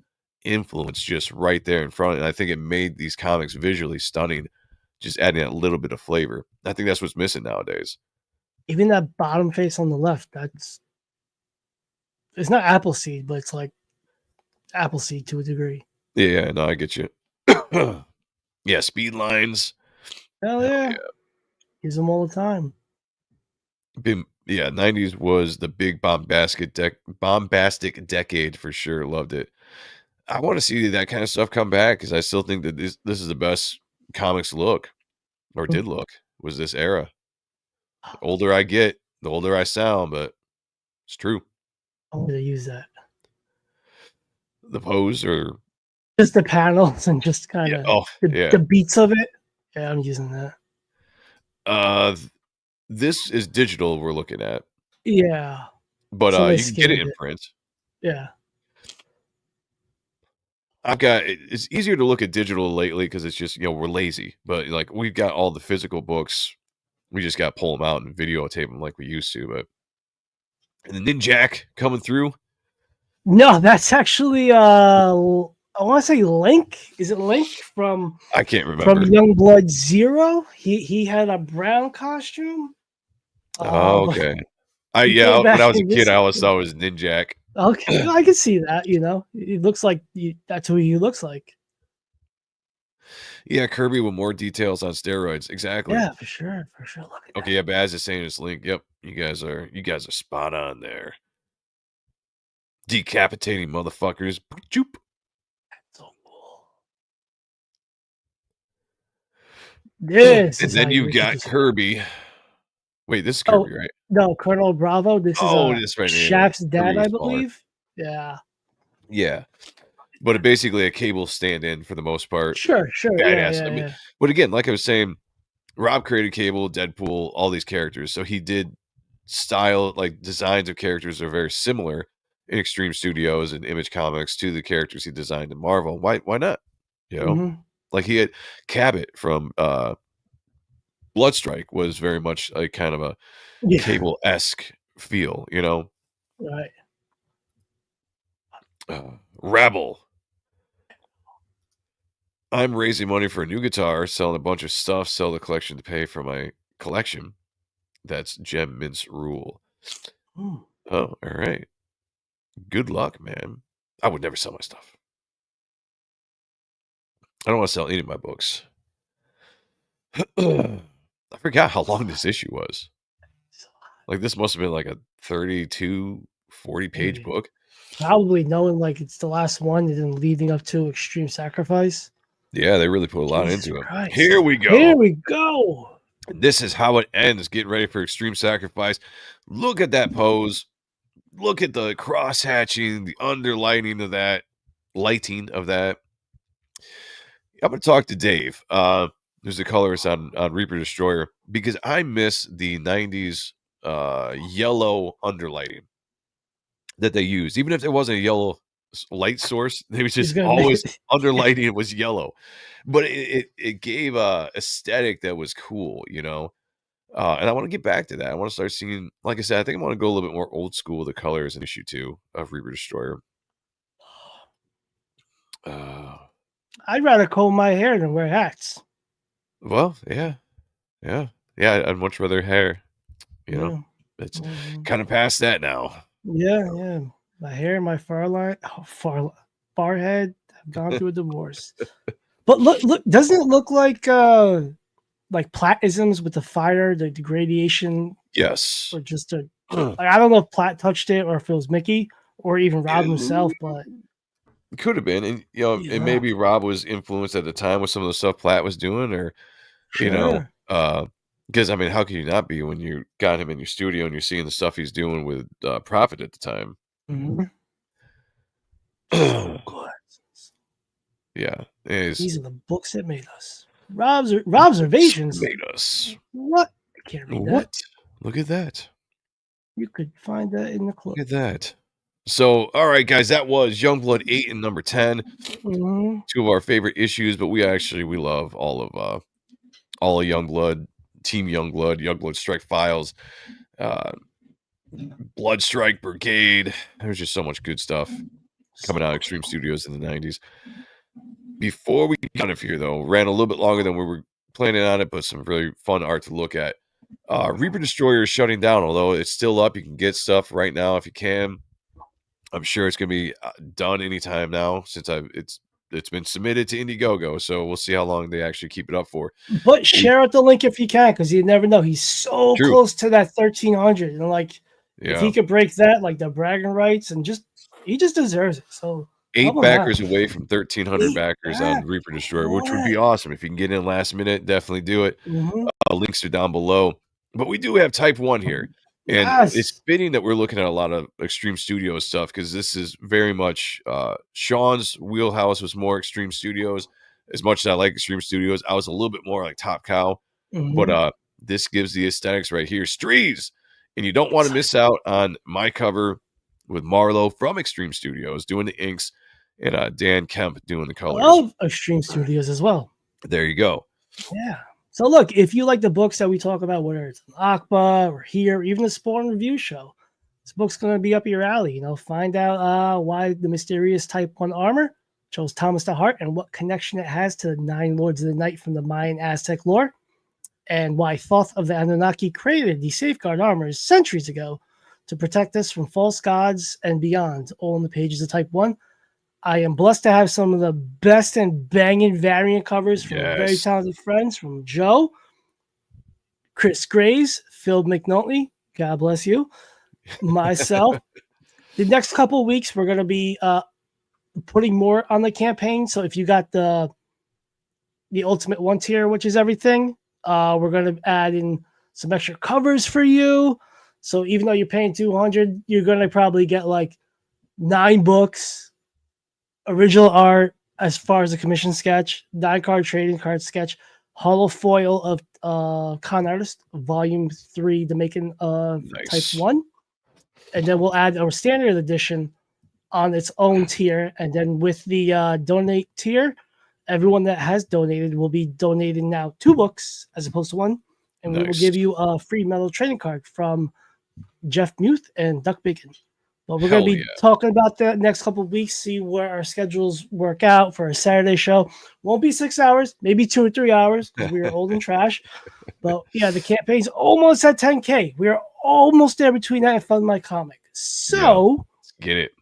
influence just right there in front. And I think it made these comics visually stunning, just adding a little bit of flavor. I think that's what's missing nowadays. Even that bottom face on the left, it's not Appleseed, but it's like Appleseed to a degree. Yeah, no, I get you. Yeah, speed lines. Hell Hell yeah. yeah. Use them all the time. 90s was the big bombastic decade for sure. Loved it. I want to see that kind of stuff come back because I still think that this is the best comics look or did look was this era. The older I get, the older I sound, but it's true. I'm going to use that. The pose or Just the panels and just kind yeah, of yeah. the beats of it. Yeah, I'm using that. This is digital we're looking at, Yeah. but So they you can get it scanned in it. print. Yeah. It's easier to look at digital lately because it's just we're lazy, but like we've got all the physical books. We just got to pull them out and videotape them like we used to. But and the Ninjak coming through. No, that's actually I want to say Link. Is it Link from I can't remember. Youngblood 0? He had a brown costume. Oh, But okay. he came When I back was a in kid, this. I always thought it was Ninjak. Okay, I can see that. It looks like that's who he looks like. Yeah, Kirby with more details on steroids. Exactly. Yeah, for sure. Look at Okay, yeah, Baz is saying it's Link. Yep, you guys are spot on there. Decapitating motherfuckers. Choop. that. So cool. This And is how then you you've got introduce it. Kirby. Wait, this is Oh Kirby, right? no, Colonel Bravo. This is Oh, this right here. Shaft's Kirby dad, was I smaller. believe. Yeah. Yeah. But basically a cable stand-in for the most part. Sure. Badass. I mean, Yeah. but again, like I was saying, Rob created Cable, Deadpool, all these characters. So he did like designs of characters are very similar in Extreme Studios and Image Comics to the characters he designed in Marvel. Why not? Mhm. Like he had Cabot from Bloodstrike was very much like kind of a Yeah. Cable-esque feel, Right. Rebel. I'm raising money for a new guitar, selling a bunch of stuff, sell the collection to pay for my collection. That's Gem Mince rule. Mm. Oh, all right. Good luck, man. I would never sell my stuff. I don't want to sell any of my books. I forgot how long this issue was. Like this must have been like a 32, 40-page Maybe. book. Probably knowing like it's the last one and then leading up to Extreme Sacrifice. Yeah, they really put a lot Jesus into it. Christ. Here we go. Here we go. This is how it ends. Getting ready for extreme sacrifice. Look at that pose. Look at the cross hatching, the underlighting of that, lighting of that. I'm gonna talk to Dave, who's the colorist on Reaper Destroyer, because I miss the '90s yellow underlighting that they used. Even if there wasn't a yellow light source, they was He's just gonna make always underlighting it was yellow. But it gave a aesthetic that was cool, you know. And I want to get back to that. I want to start seeing, like I said, I think I want to go a little bit more old school with the colors in issue 2 of Reaper Destroyer. I'd rather comb my hair than wear hats. Well, yeah. I'd much rather hair. You know, Yeah. it's kind of past that now. Yeah. My hair, my forehead have gone through a divorce. But look, doesn't it look like Platisms with the fire, the gradation, Yes. or just a like, I don't know if Platt touched it or if it was Mickey or even Rob himself, but It could have been, and you know, and maybe Rob was influenced at the time with some of the stuff Platt was doing, or you know, sure. because I mean, how can you not be when you got him in your studio and you're seeing the stuff he's doing with Prophet at the time? Mhm. So good. Yeah, These are the books that made us. Rob's Invasions. made us. What? I can't read What? that. Look at that. You could find that in the club. Look at that. So, all right, guys, that was Youngblood 8 and number 10. Mhm. 2 of our favorite issues, but we love all of Youngblood, Team Youngblood Strike Files, Blood Strike Brigade. There's just so much good stuff coming out of Extreme Studios in the 90s. Before we get out of here, though, ran a little bit longer than we were planning on it, but some really fun art to look at. Reaper Destroyer is shutting down, although it's still up. You can get stuff right now if you can. I'm sure it's going to be done anytime now since it's been submitted to Indiegogo. So we'll see how long they actually keep it up for. But share out the link if you can, because you never know. He's so True. close to that 1,300, and like if he could break that, like the bragging rights, and he just deserves it. So 8 backers away from 1,300 backers on Reaper Destroyer, which would be awesome. If you can get in last minute, definitely do it. Links are down below. But we do have Type 1 here. And it's fitting that we're looking at a lot of Extreme Studios stuff because this is very much Sean's wheelhouse was more Extreme Studios. As much as I like Extreme Studios, I was a little bit more like Top Cow. But this gives the aesthetics right here. Strees! And you don't want to miss out on my cover with Marlo from Extreme Studios doing the inks and Dan Kemp doing the colors. I love Extreme Studios as well. There you go. Yeah. So look, if you like the books that we talk about, whether it's Akba or here, or even the Spawn Review Show, this book's going to be up your alley. You know, find out why the mysterious Type 1 armor chose Thomas the Heart and what connection it has to the 9 Lords of the Night from the Mayan Aztec lore, and why Thoth of the Anunnaki created the safeguard armors centuries ago to protect us from false gods and beyond, all in the pages of Type 1. I am blessed to have some of the best and banging variant covers from very talented friends from Joe, Chris Graves, Phil McNulty, God bless you, myself. The next couple of weeks, we're going to be putting more on the campaign. So if you got the Ultimate 1 tier, which is everything, we're going to add in some extra covers for you. So even though you're paying $200, you're going to probably get like 9 books, original art as far as the commission sketch, 9-card trading card sketch, holo foil of Con Artist, Volume 3, the making of Type 1. And then we'll add our standard edition on its own tier. And then with the donate tier, everyone that has donated will be donating now 2 books as opposed to 1. And we will give you a free metal trading card from Jeff Muth and Duck Bacon. But we're going to be talking about that next couple of weeks, see where our schedules work out for a Saturday show. Won't be 6 hours, maybe 2 or 3 hours because we are old and trash. But yeah, the campaign's almost at 10K. We are almost there between that and Fund My Comic. So get it.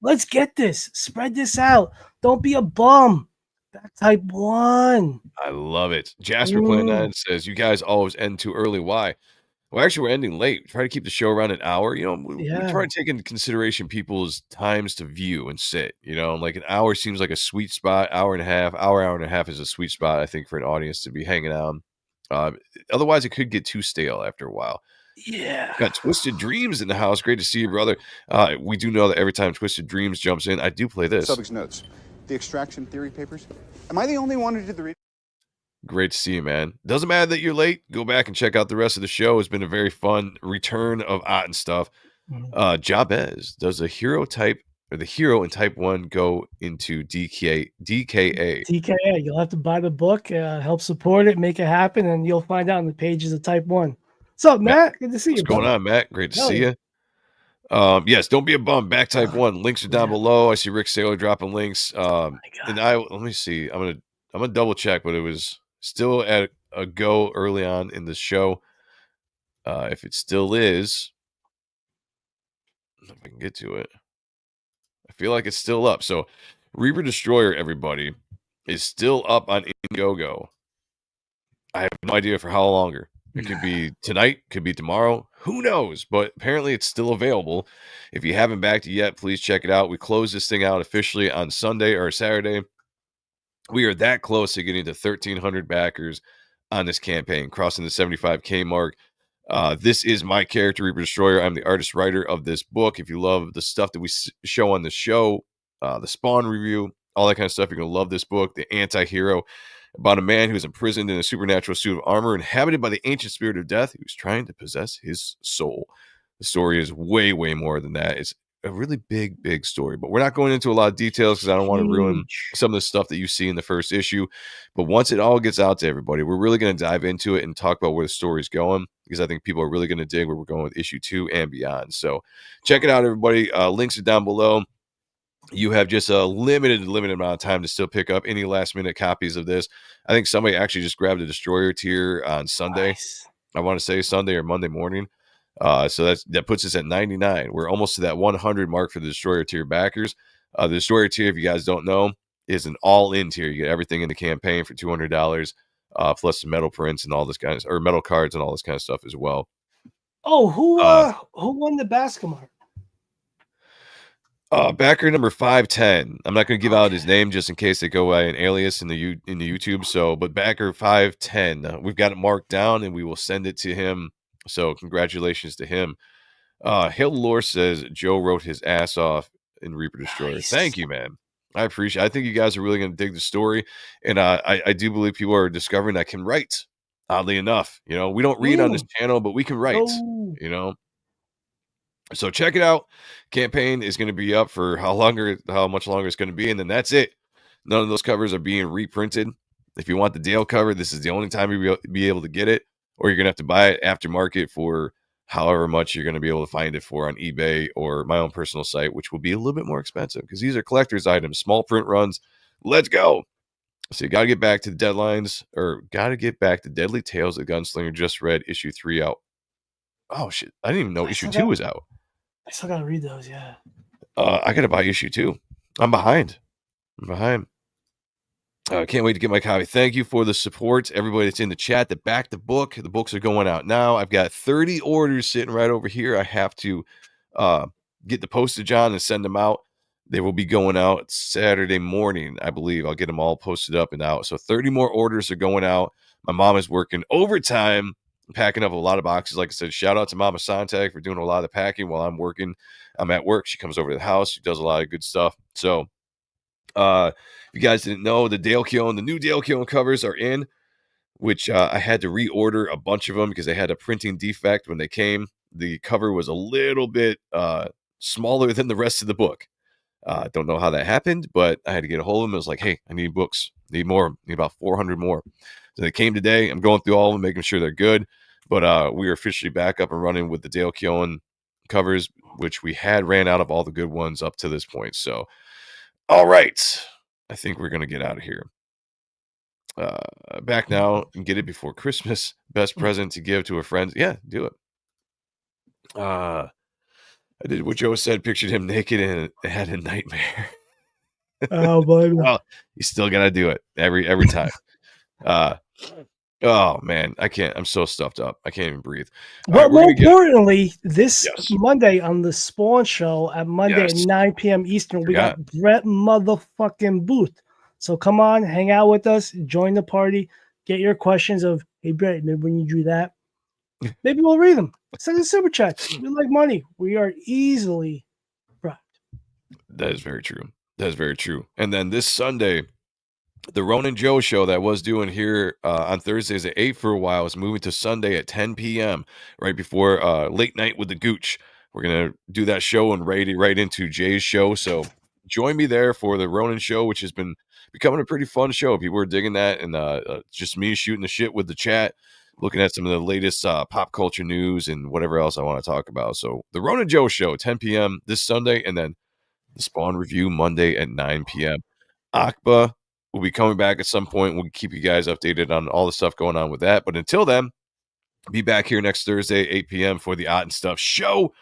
Let's get this. Spread this out. Don't be a bum. Back Type 1. I love it. Jasper Plan 9 says, you guys always end too early. Why? Well, actually, we're ending late. We try to keep the show around an hour. You know, we try to take into consideration people's times to view and sit. You know, like an hour seems like a sweet spot. Hour and a half is a sweet spot, I think, for an audience to be hanging out. Otherwise, it could get too stale after a while. Yeah. Got Twisted Dreams in the house. Great to see you, brother. We do know that every time Twisted Dreams jumps in, I do play this. Subject's notes. The extraction theory papers. Am I the only one who did the reading? Great to see you, man. Doesn't matter that you're late. Go back and check out the rest of the show. It's been a very fun return of Ahrent stuff. Jabez, does the hero in type 1 go into DKA? DKA. You'll have to buy the book, help support it, make it happen, and you'll find out on the pages of type 1. What's up, Matt? Good to see you. What's going on, Matt? Great to see you. Yes, don't be a bum. Back type 1. Links are down below. I see Rick Saylor dropping links. And let me see. I'm gonna double check, but it was still at a go early on in the show. If it still is, if I can get to it. I feel like it's still up. So Reaper Destroyer, everybody, is still up on Indiegogo. I have no idea for how longer. It could be tonight, could be tomorrow. Who knows? But apparently it's still available. If you haven't backed it yet, please check it out. We close this thing out officially on Sunday or Saturday. We are that close to getting to 1,300 backers on this campaign, crossing the 75K mark. This is my character, Reaper Destroyer. I'm the artist writer of this book. If you love the stuff that we show on the show, the Spawn review, all that kind of stuff, you're going to love this book, The Anti-Hero, about a man who is imprisoned in a supernatural suit of armor, inhabited by the ancient spirit of death, who's trying to possess his soul. The story is way, way more than that. It's a really big, big story, but we're not going into a lot of details because I don't want to ruin some of the stuff that you see in the first issue. But once it all gets out to everybody, we're really going to dive into it and talk about where the story is going, because I think people are really going to dig where we're going with issue 2 and beyond. So check it out, everybody. Links are down below. You have just a limited amount of time to still pick up any last minute copies of this. I think somebody actually just grabbed a Destroyer tier on Sunday. Nice. I want to say Sunday or Monday morning. So that puts us at 99. We're almost to that 100 mark for the Destroyer tier backers. The Destroyer tier, if you guys don't know, is an all-in tier. You get everything in the campaign for $200, plus the metal prints and all this kind of, or metal cards and all this kind of stuff as well. Oh, who won the basketball? Backer number 510. I'm not going to give out his name just in case they go by an alias in the YouTube. So, but backer 510, we've got it marked down and we will send it to him. So, congratulations to him. Hill Lore says Joe wrote his ass off in Reaper Destroyer. Nice. Thank you, man. I appreciate it. I think you guys are really going to dig the story, and I do believe people are discovering I can write. Oddly enough, we don't read on this channel, but we can write. So check it out. Campaign is going to be up for how much longer it's going to be, and then that's it. None of those covers are being reprinted. If you want the Dale cover, this is the only time you'll be able to get it, or you're going to have to buy it aftermarket for however much you're going to be able to find it for on eBay or my own personal site, which will be a little bit more expensive because these are collector's items, small print runs. Let's go. So you got to get back to the deadlines, or got to get back to Deadly Tales of Gunslinger. Just read issue 3 out. Oh, shit. I didn't even know issue 2 was out. I still got to read those, yeah. I got to buy issue 2. I'm behind. Can't wait to get my copy. Thank you for the support. Everybody that's in the chat that backed the book. The books are going out now. I've got 30 orders sitting right over here. I have to get the postage on and send them out. They will be going out Saturday morning, I believe. I'll get them all posted up and out. So 30 more orders are going out. My mom is working overtime, packing up a lot of boxes. Like I said, shout out to Mama Sonntag for doing a lot of the packing while I'm working. I'm at work. She comes over to the house. She does a lot of good stuff. So if you guys didn't know, the new Dale Keown covers are in, which I had to reorder a bunch of them because they had a printing defect when they came. The cover was a little bit smaller than the rest of the book. Don't know how that happened, but I had to get a hold of them. I was like, hey, I need books. Need more. Need about 400 more. So they came today. I'm going through all of them, making sure they're good. But we are officially back up and running with the Dale Keown covers, which we had ran out of all the good ones up to this point. So, all right. I think we're going to get out of here. Back now and get it before Christmas. Best present to give to a friend. Yeah, do it. I did what Joe said, pictured him naked and had a nightmare. Oh, boy. Well, you still got to do it every time. Oh, man, I can't. I'm so stuffed up. I can't even breathe. But more importantly, this Monday on the Spawn Show at Monday at 9 p.m. Eastern, we got Brett motherfucking Booth. So come on, hang out with us, join the party, get your questions of hey, Brett, remember when you drew that? Maybe we'll read them. Send us super chats. We like money. We are easily bribed. That is very true. That is very true. And then this Sunday, the Ronan Joe show that was doing here on Thursdays at 8 for a while is moving to Sunday at 10 p.m. right before Late Night with the Gooch. We're going to do that show and right into Jay's show. So join me there for the Ronan show, which has been becoming a pretty fun show. People are digging that, and just me shooting the shit with the chat, looking at some of the latest pop culture news and whatever else I want to talk about. So the Ronan Joe show, 10 p.m. this Sunday, and then the Spawn Review Monday at 9 p.m. Akba will be coming back at some point. We'll keep you guys updated on all the stuff going on with that. But until then, be back here next Thursday, 8 p.m. for the Odd and Stuff show.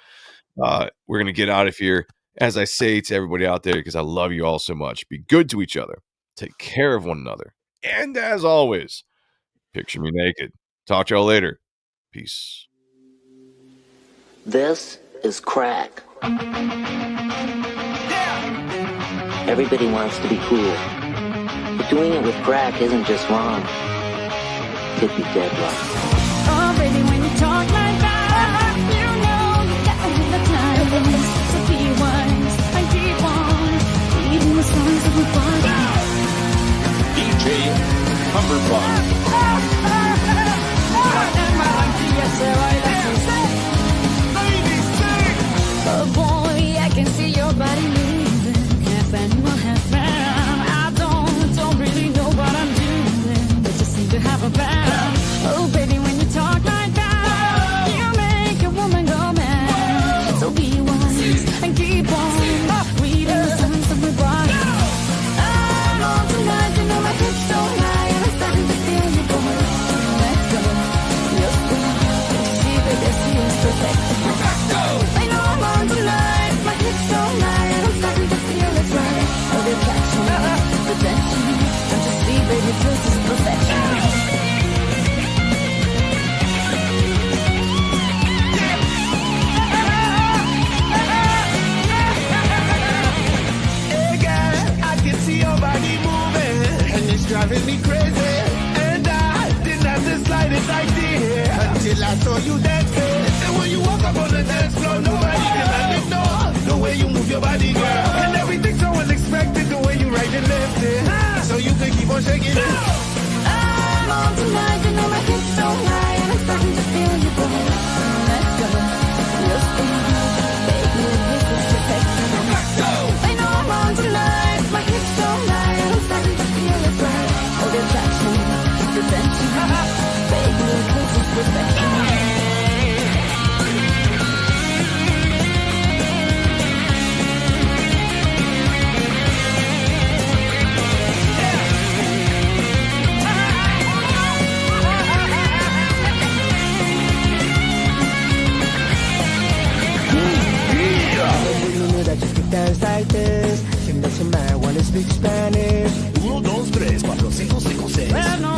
We're going to get out of here. As I say to everybody out there, because I love you all so much, be good to each other. Take care of one another. And as always, picture me naked. Talk to y'all later. Peace. This is crack. Everybody wants to be cool. But doing it with crack isn't just wrong. It could be dead wrong. Oh, baby, when you talk like that, you know you got me hypnotized. So be wise and keep on reading the songs of the body. DJ Humberbug. Oh boy, I can see your body moving. Half animal, half man. I don't really know what I'm doing, but just seem to have a plan. Oh baby, when you talk like that, you make a woman go mad. So be wise and keep on reading the signs of my body. I'm on tonight, you know my hips don't lie, and I'm starting to feel you, boy. Let go, just breathe. See that this is perfection. I know I'm on tonight, my hips don't lie, and I'm starting to feel it's right. Oh, the attraction, the tension, and to see, baby, this is perfection. Hey girl, I can see your body moving, and it's driving me crazy. And I didn't have the slightest idea until I saw you dancing. And when you walk up on the dance floor, nobody can ignore the way you move your body, girl. And everything's so unexpected, the way you right and left it, so you can keep on shaking it. I'm on tonight, you know my hips don't lie, and I'm starting to feel you, boy. Let go, just breathe. Baby, this is perfection. I know I'm on tonight, my hips don't lie, and I'm starting to feel it right. Oh, the attraction, the tension. Baby, this is perfection. That you could dance like this. If that's your man, wanna speak Spanish. 1, 2, 3, 4, 5, 5, 6. Well, no